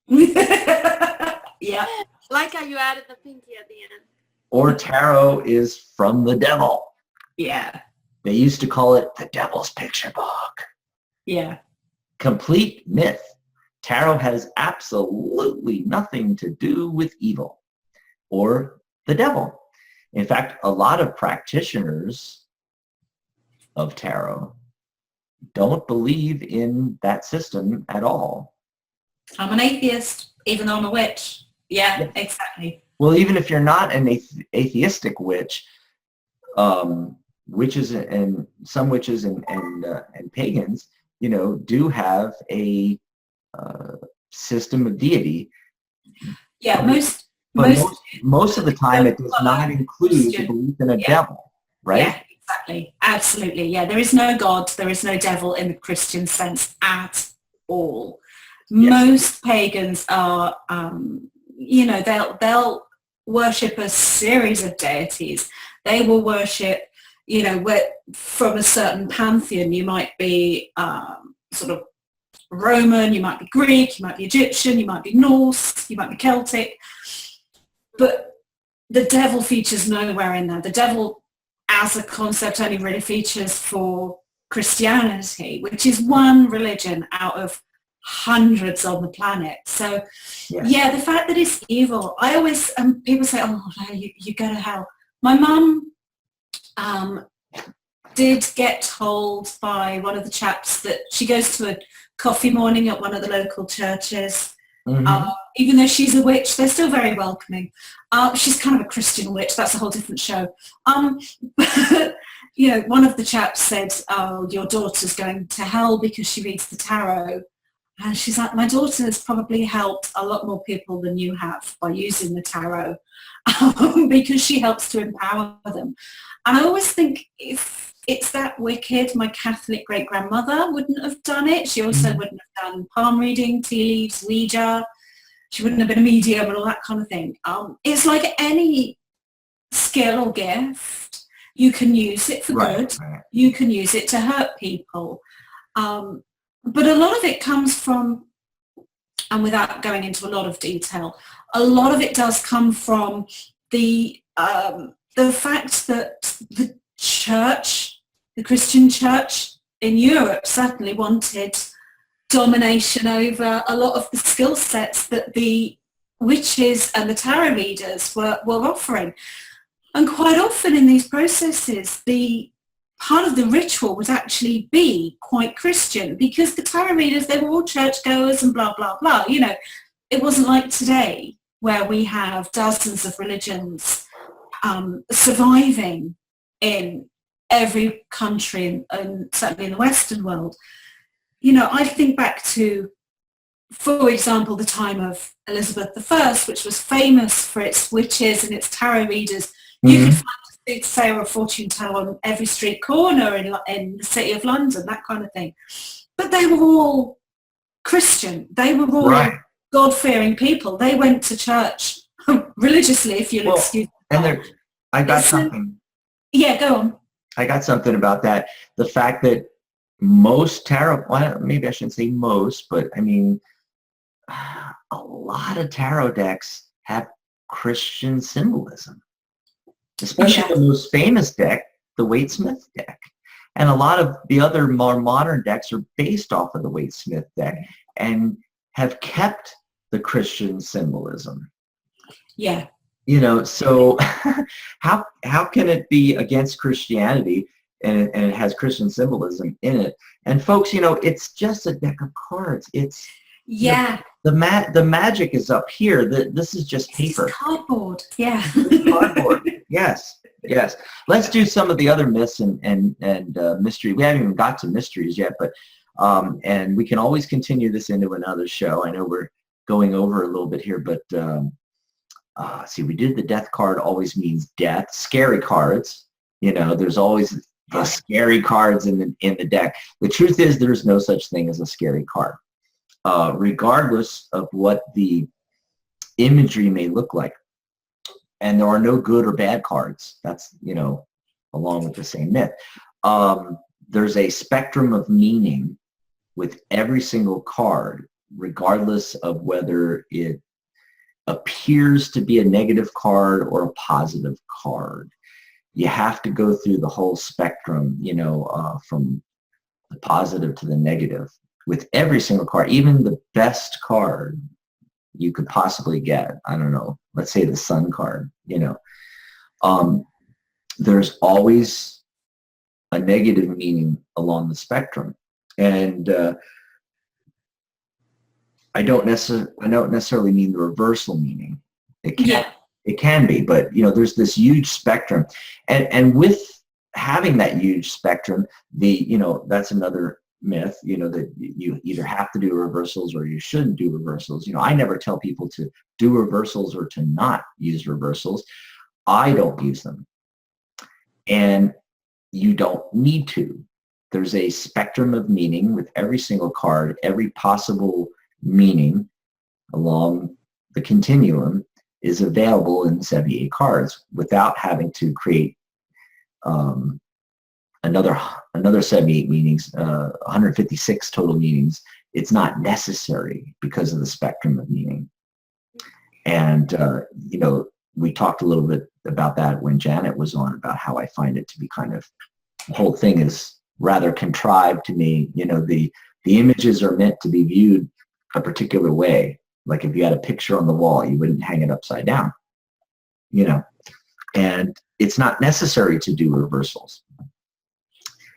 Yeah. Like how you added the pinky at the end. Or tarot is from the devil. Yeah. They used to call it the devil's picture book. Yeah. Complete myth. Tarot has absolutely nothing to do with evil or the devil. In fact, a lot of practitioners of tarot don't believe in that system at all. I'm an atheist, even though I'm a witch. Yeah, exactly. Well, even if you're not an atheistic witch, witches and some witches and pagans, do have a system of deity. Yeah, But most of the time, it does not include the Christian. belief in a devil, right? Yeah, exactly. Absolutely. Yeah, there is no God, there is no devil in the Christian sense at all. Yes. Most pagans are, they'll worship a series of deities. They will worship, from a certain pantheon. You might be sort of Roman, you might be Greek, you might be Egyptian, you might be Norse, you might be Celtic. But the devil features nowhere in there. The devil as a concept only really features for Christianity, which is one religion out of hundreds on the planet. So yeah, the fact that it's evil, I always, people say, oh no, you go to hell. My mum did get told by one of the chaps that she goes to a coffee morning at one of the local churches. Even though she's a witch, they're still very welcoming. She's kind of a Christian witch. That's a whole different show. But, one of the chaps said, oh, your daughter's going to hell because she reads the tarot. And she's like, my daughter has probably helped a lot more people than you have by using the tarot because she helps to empower them. And I always think if it's that wicked, my Catholic great-grandmother wouldn't have done it. She also wouldn't have done palm reading, tea leaves, Ouija. She wouldn't have been a medium and all that kind of thing. It's like any skill or gift. You can use it for good. Right. You can use it to hurt people. But a lot of it comes from, and without going into a lot of detail, a lot of it does come from the fact that the church, the Christian church in Europe certainly wanted domination over a lot of the skill sets that the witches and the tarot readers were offering. And quite often in these processes, the part of the ritual would actually be quite Christian because the tarot readers, they were all churchgoers and blah, blah, blah. It wasn't like today where we have dozens of religions surviving in every country and certainly in the Western world. I think back to, for example, the time of Elizabeth I, which was famous for its witches and its tarot readers. You could find a soothsayer or fortune teller on every street corner in the city of London, that kind of thing. But they were all Christian. They were all God-fearing people. They went to church religiously, if you'll excuse me. And I got something. Yeah, go on. I got something about that. The fact that most tarot, well, maybe I shouldn't say most, but I mean, a lot of tarot decks have Christian symbolism, especially the most famous deck, the Waite-Smith deck. And a lot of the other more modern decks are based off of the Waite-Smith deck and have kept the Christian symbolism. Yeah. So how can it be against Christianity and it has Christian symbolism in it? And folks, it's just a deck of cards. It's the magic is up here. This is just paper. It's cardboard. Yeah. Cardboard. Yes. Let's do some of the other myths and mystery. We haven't even got to mysteries yet, but and we can always continue this into another show. I know we're going over a little bit here, but see, we did the death card always means death. Scary cards. There's always the scary cards in the deck. The truth is there's no such thing as a scary card. Regardless of what the imagery may look like. And there are no good or bad cards. That's, along with the same myth. There's a spectrum of meaning with every single card, regardless of whether it appears to be a negative card or a positive card. You have to go through the whole spectrum, from the positive to the negative with every single card, even the best card you could possibly get. I don't know, let's say the Sun card, there's always a negative meaning along the spectrum. And I don't necessarily mean the reversal meaning. It It can be, but there's this huge spectrum, and with having that huge spectrum, that's another myth, that you either have to do reversals or you shouldn't do reversals. I never tell people to do reversals or to not use reversals. I don't use them, and you don't need to. There's a spectrum of meaning with every single card, every possible meaning along the continuum is available in 78 cards without having to create another 78 meanings, 156 total meanings. It's not necessary because of the spectrum of meaning. And, we talked a little bit about that when Janet was on, about how I find it to be kind of, the whole thing is rather contrived to me. The images are meant to be viewed a particular way. Like if you had a picture on the wall, you wouldn't hang it upside down, and it's not necessary to do reversals.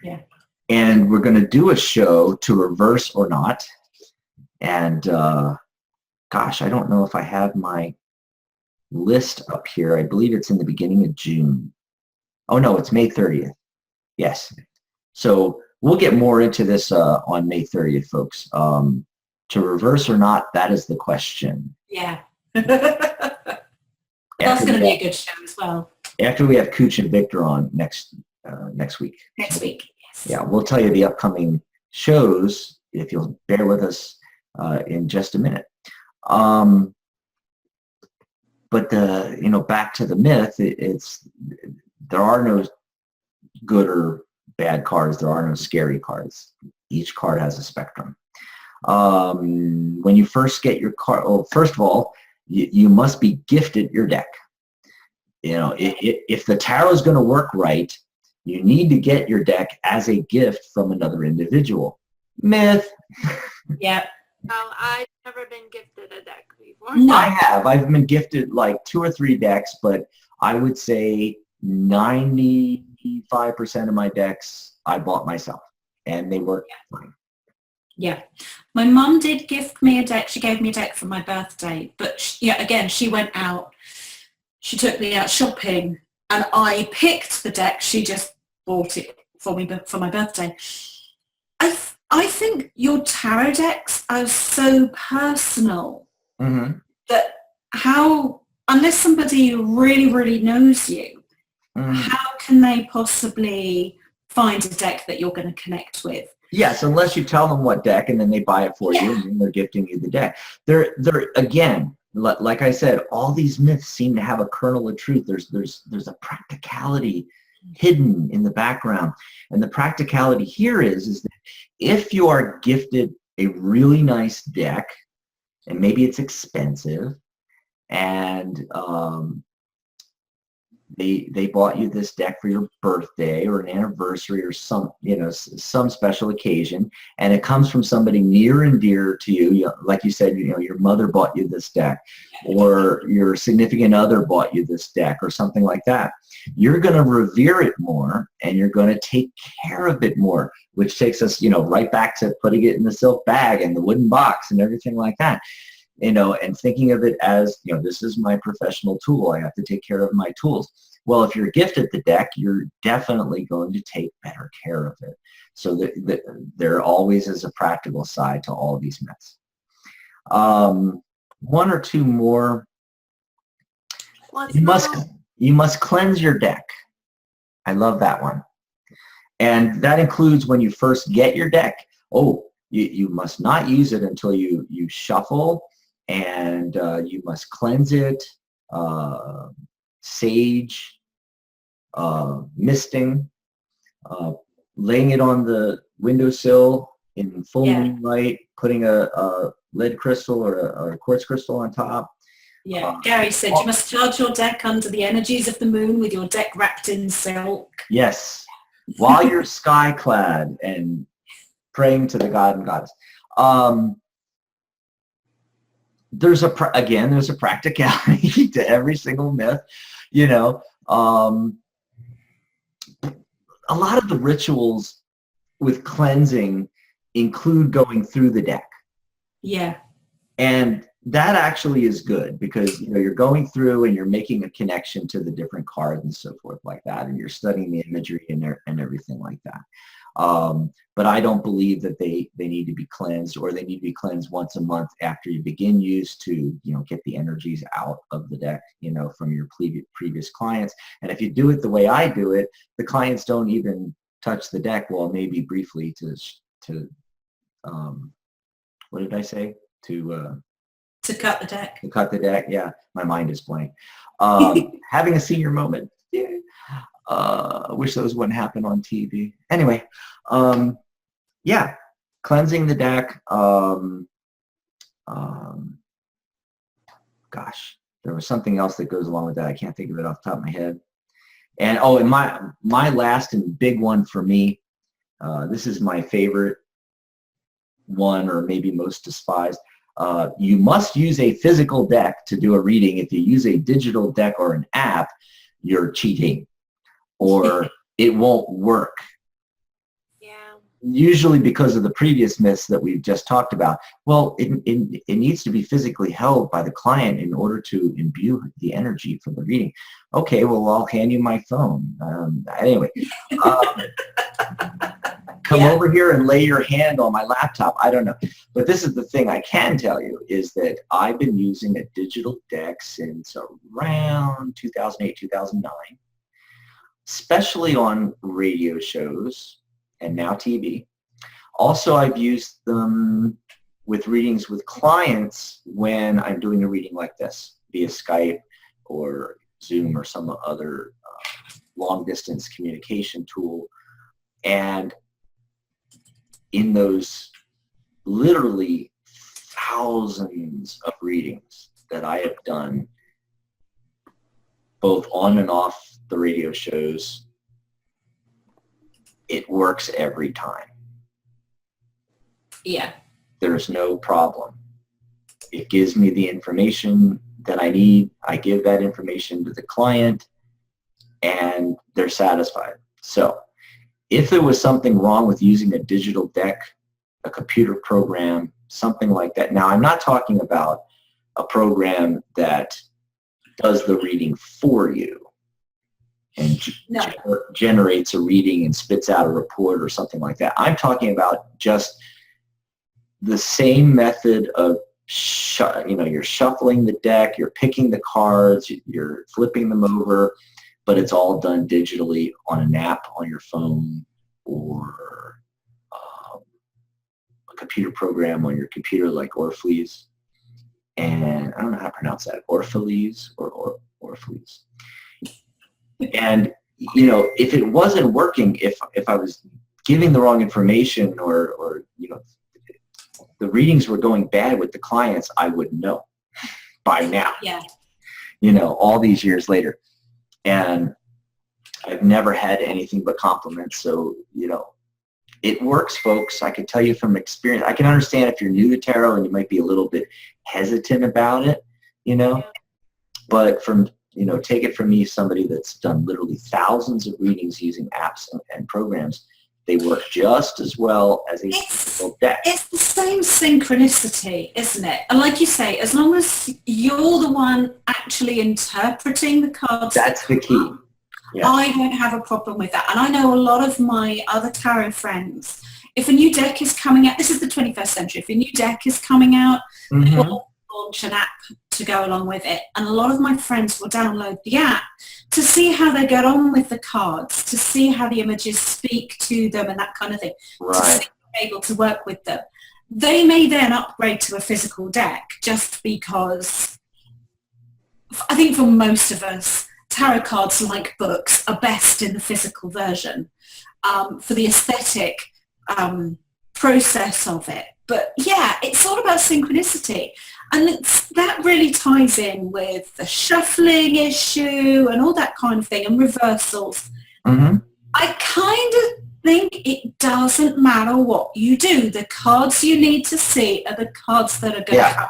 Yeah. And we're going to do a show to reverse or not. And gosh, I don't know if I have my list up here. I believe it's in the beginning of June. Oh no, it's May 30th. Yes. So we'll get more into this on May 30th, folks. To reverse or not, that is the question. Yeah. That's going to be a good show as well. After we have Cooch and Victor on next week. Next week, yes. Yeah, we'll tell you the upcoming shows if you'll bear with us in just a minute. But back to the myth, there are no good or bad cards. There are no scary cards. Each card has a spectrum. When you first get your card, first of all, you must be gifted your deck. If the tarot is going to work right, you need to get your deck as a gift from another individual. Myth. Yeah. I've never been gifted a deck before. No. I have. I've been gifted like 2 or 3 decks, but I would say 95% of my decks I bought myself, and they work fine. Yeah. My mum did gift me a deck. She gave me a deck for my birthday, but she went out. She took me out shopping, and I picked the deck. She just bought it for me for my birthday. I think your tarot decks are so personal that unless somebody really, really knows you, how can they possibly find a deck that you're going to connect with? Yes, unless you tell them what deck and then they buy it for you and then they're gifting you the deck. They're again, like I said, all these myths seem to have a kernel of truth. There's a practicality hidden in the background. And the practicality here is that if you are gifted a really nice deck, and maybe it's expensive, and they bought you this deck for your birthday or an anniversary or some special occasion, and it comes from somebody near and dear to you, like you said, your mother bought you this deck, or your significant other bought you this deck, or something like that. You're going to revere it more, and you're going to take care of it more, which takes us right back to putting it in the silk bag and the wooden box and everything like that. And thinking of it as, this is my professional tool. I have to take care of my tools. Well, if you're gifted the deck, you're definitely going to take better care of it. So there always is a practical side to all of these myths. 1 or 2 more. You must cleanse your deck. I love that one. And that includes when you first get your deck. You must not use it until you shuffle, and you must cleanse it, sage, misting, laying it on the windowsill in full moonlight, putting a lead crystal or a quartz crystal on top. Yeah, Gary said you must charge your deck under the energies of the moon with your deck wrapped in silk. Yes, while you're sky-clad and praying to the god and goddess. There's a practicality to every single myth. A lot of the rituals with cleansing include going through the deck. Yeah. And that actually is good because you're going through and you're making a connection to the different cards and so forth like that, and you're studying the imagery and everything like that. But I don't believe that they need to be cleansed, or they need to be cleansed once a month after you begin use to get the energies out of the deck from your previous clients. And if you do it the way I do it, the clients don't even touch the deck. Well, maybe briefly to what did I say? To cut the deck. To cut the deck, yeah. My mind is blank. Having a senior moment. Yeah. I wish those wouldn't happen on TV. Anyway, yeah, cleansing the deck. Gosh, there was something else that goes along with that. I can't think of it off the top of my head. And and my last and big one for me, this is my favorite one, or maybe most despised. You must use a physical deck to do a reading. If you use a digital deck or an app, you're cheating, or it won't work. Yeah. Usually because of the previous myths that we've just talked about. Well, it needs to be physically held by the client in order to imbue the energy for the reading. Okay, well, I'll hand you my phone. Anyway. Come over here and lay your hand on my laptop. I don't know. But this is the thing I can tell you is that I've been using a digital deck since around 2008, 2009, especially on radio shows and now TV. Also, I've used them with readings with clients when I'm doing a reading like this via Skype or Zoom or some other long-distance communication tool. And in those literally thousands of readings that I have done, both on and off the radio shows, it works every time. Yeah. There's no problem. It gives me the information that I need. I give that information to the client, and they're satisfied. So if there was something wrong with using a digital deck, a computer program, something like that. Now, I'm not talking about a program that does the reading for you and generates a reading and spits out a report or something like that. I'm talking about just the same method of, you're shuffling the deck, you're picking the cards, you're flipping them over, but it's all done digitally on an app on your phone or a computer program on your computer like Orpheus. And I don't know how to pronounce that, Orpheus or Orpheus. And, if it wasn't working, if I was giving the wrong information or the readings were going bad with the clients, I would know by now. Yeah. All these years later. And I've never had anything but compliments. So, it works, folks. I can tell you from experience. I can understand if you're new to tarot and you might be a little bit hesitant about it, but take it from me, somebody that's done literally thousands of readings using apps and programs. They work just as well as a physical deck. It's the same synchronicity, isn't it? And like you say, as long as you're the one actually interpreting the cards. That's the key. Yeah. I don't have a problem with that. And I know a lot of my other tarot friends, if a new deck is coming out, this is the 21st century, if a new deck is coming out, we'll launch an app to go along with it. And a lot of my friends will download the app to see how they get on with the cards, to see how the images speak to them and that kind of thing. Right. To see if they're able to work with them. They may then upgrade to a physical deck just because I think for most of us, tarot cards, like books, are best in the physical version for the aesthetic process of it. But yeah, it's all about synchronicity. And that really ties in with the shuffling issue and all that kind of thing, and reversals. Mm-hmm. I kind of think it doesn't matter what you do. The cards you need to see are the cards that are going to come.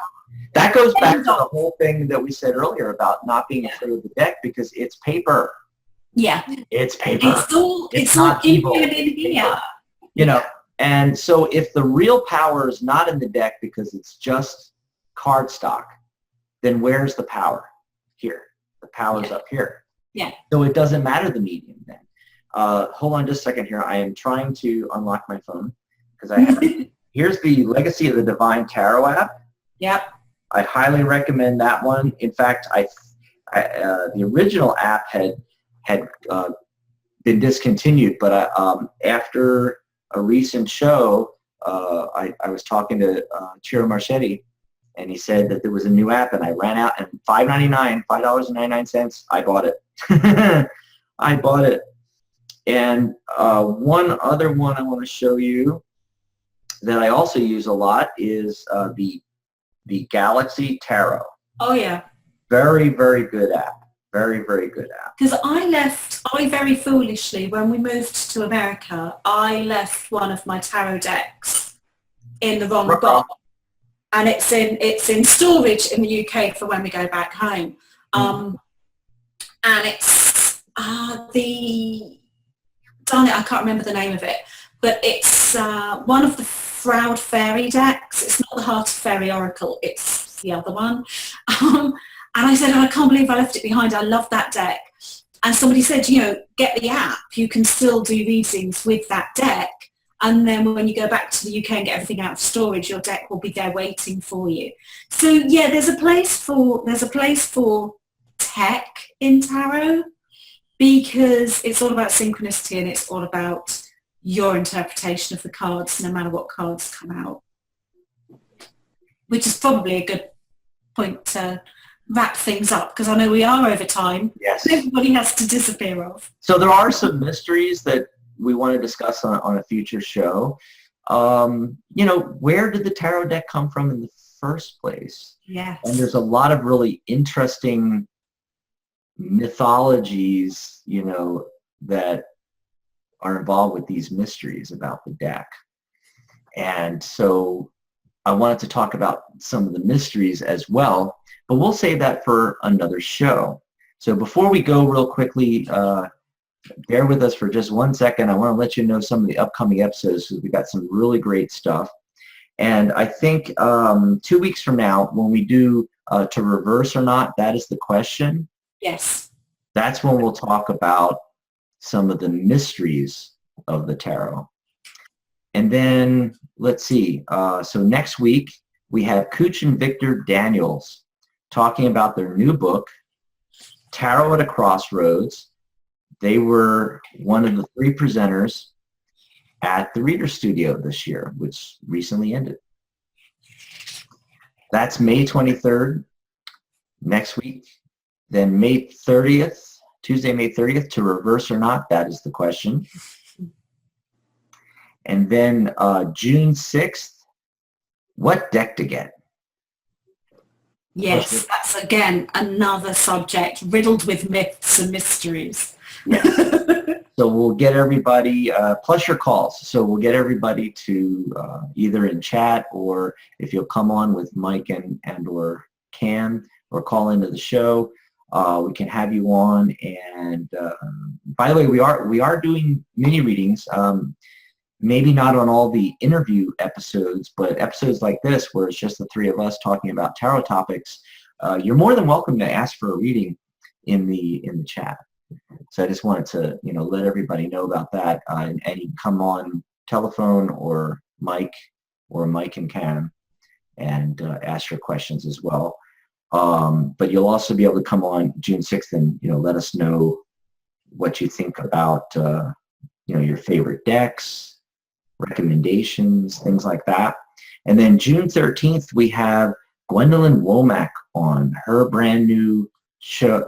That goes back to the whole thing that we said earlier about not being afraid of the deck because it's paper. Yeah. It's paper. It's not evil in here. And so if the real power is not in the deck because it's just cardstock, then where's the power? Here. The power's up here. Yeah. So it doesn't matter the medium then. Hold on just a second here. I am trying to unlock my phone because I have. Here's the Legacy of the Divine Tarot app. Yep. I highly recommend that one. In fact, the original app had been discontinued, but after a recent show, I was talking to Ciro Marchetti, and he said that there was a new app, and I ran out, and $5.99, I bought it. I bought it. And one other one I want to show you that I also use a lot is the Galaxy Tarot. Oh, yeah. Very, very good app. Very, very good app. Because I very foolishly, when we moved to America, I left one of my tarot decks in the wrong box. And it's in storage in the UK for when we go back home. And it's darn it, I can't remember the name of it, but it's one of the Proud Fairy decks. It's not the Heart of Fairy Oracle, it's the other one. And I said, oh, I can't believe I left it behind. I love that deck. And somebody said, get the app. You can still do readings with that deck. And then when you go back to the UK and get everything out of storage, your deck will be there waiting for you. So yeah, there's a place for tech in tarot, because it's all about synchronicity and it's all about your interpretation of the cards, no matter what cards come out. Which is probably a good point to wrap things up, because I know we are over time. Yes. Everybody has to disappear off. So there are some mysteries that we want to discuss on a future show. Where did the tarot deck come from in the first place? Yes. And there's a lot of really interesting mythologies, that are involved with these mysteries about the deck. And so I wanted to talk about some of the mysteries as well, but we'll save that for another show. So before we go real quickly, bear with us for just 1 second. I want to let you know some of the upcoming episodes, because we've got some really great stuff. And I think 2 weeks from now, when we do to reverse or not, that is the question. Yes. That's when we'll talk about some of the mysteries of the tarot. And then, let's see. So next week, we have Cooch and Victor Daniels talking about their new book, Tarot at a Crossroads. They were one of the 3 presenters at the Reader Studio this year, which recently ended. That's May 23rd, next week. Then May 30th, Tuesday, May 30th, to reverse or not, that is the question. And then June 6th, what deck to get? Yes, that's again another subject riddled with myths and mysteries. Yes. So we'll get everybody, plus your calls. So we'll get everybody to either in chat, or if you'll come on with Mike and or Cam, or call into the show, we can have you on. And by the way, we are doing mini readings. Maybe not on all the interview episodes, but episodes like this where it's just the 3 of us talking about tarot topics, you're more than welcome to ask for a reading in the chat. So I just wanted to let everybody know about that, and you can come on telephone or Mike and Cam and ask your questions as well. But you'll also be able to come on June 6th and let us know what you think about your favorite decks, recommendations, things like that. And then June 13th, we have Gwendolyn Womack on her brand new show.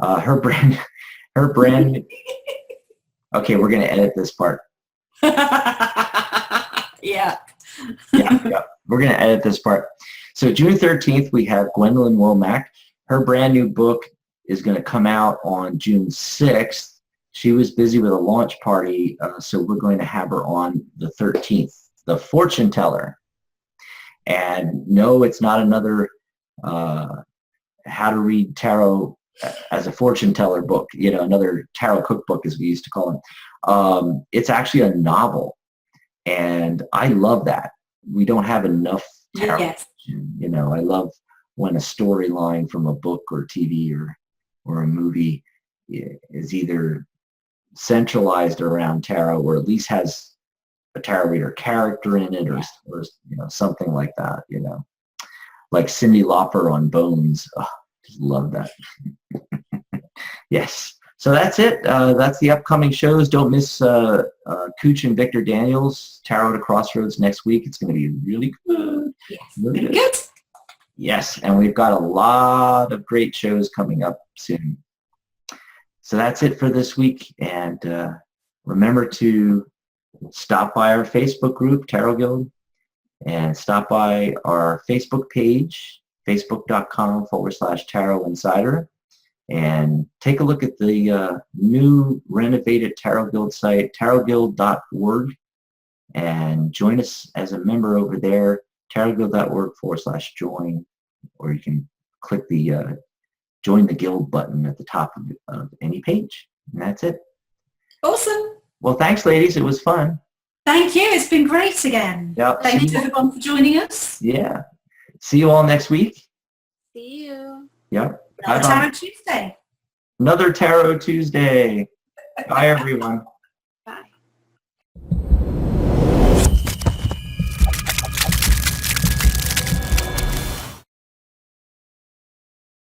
Her brand. Okay, we're gonna edit this part. Yeah. Yeah. We're gonna edit this part. So June 13th, we have Gwendolyn Womack. Her brand new book is going to come out on June 6th. She was busy with a launch party, so we're going to have her on the 13th, The Fortune Teller. And no, it's not another how to read tarot as a fortune teller book, another tarot cookbook, as we used to call them. It's actually a novel, and I love that. We don't have enough tarot. Yes. You know, I love when a storyline from a book or TV or a movie is either centralized around tarot or at least has a tarot reader character in it or you know, something like that, you know. Like Cyndi Lauper on Bones. Oh, just love that. Yes. So that's it. That's the upcoming shows. Don't miss Cooch and Victor Daniels, Tarot to Crossroads next week. It's going to be really good. Yes. Really Good. Yes, and we've got a lot of great shows coming up soon. So that's it for this week. And remember to stop by our Facebook group, Tarot Guild, and stop by our Facebook page, facebook.com/Tarot Insider. And take a look at the new renovated Tarot Guild site, tarotguild.org, and join us as a member over there, tarotguild.org/join, or you can click the join the guild button at the top of any page. And that's it. Awesome. Well, thanks, ladies. It was fun. Thank you. It's been great again. Yep. Thank you to everyone for joining us. Yeah. See you all next week. See you. Yep. Another Tarot Tuesday. Another Tarot Tuesday. Bye, everyone.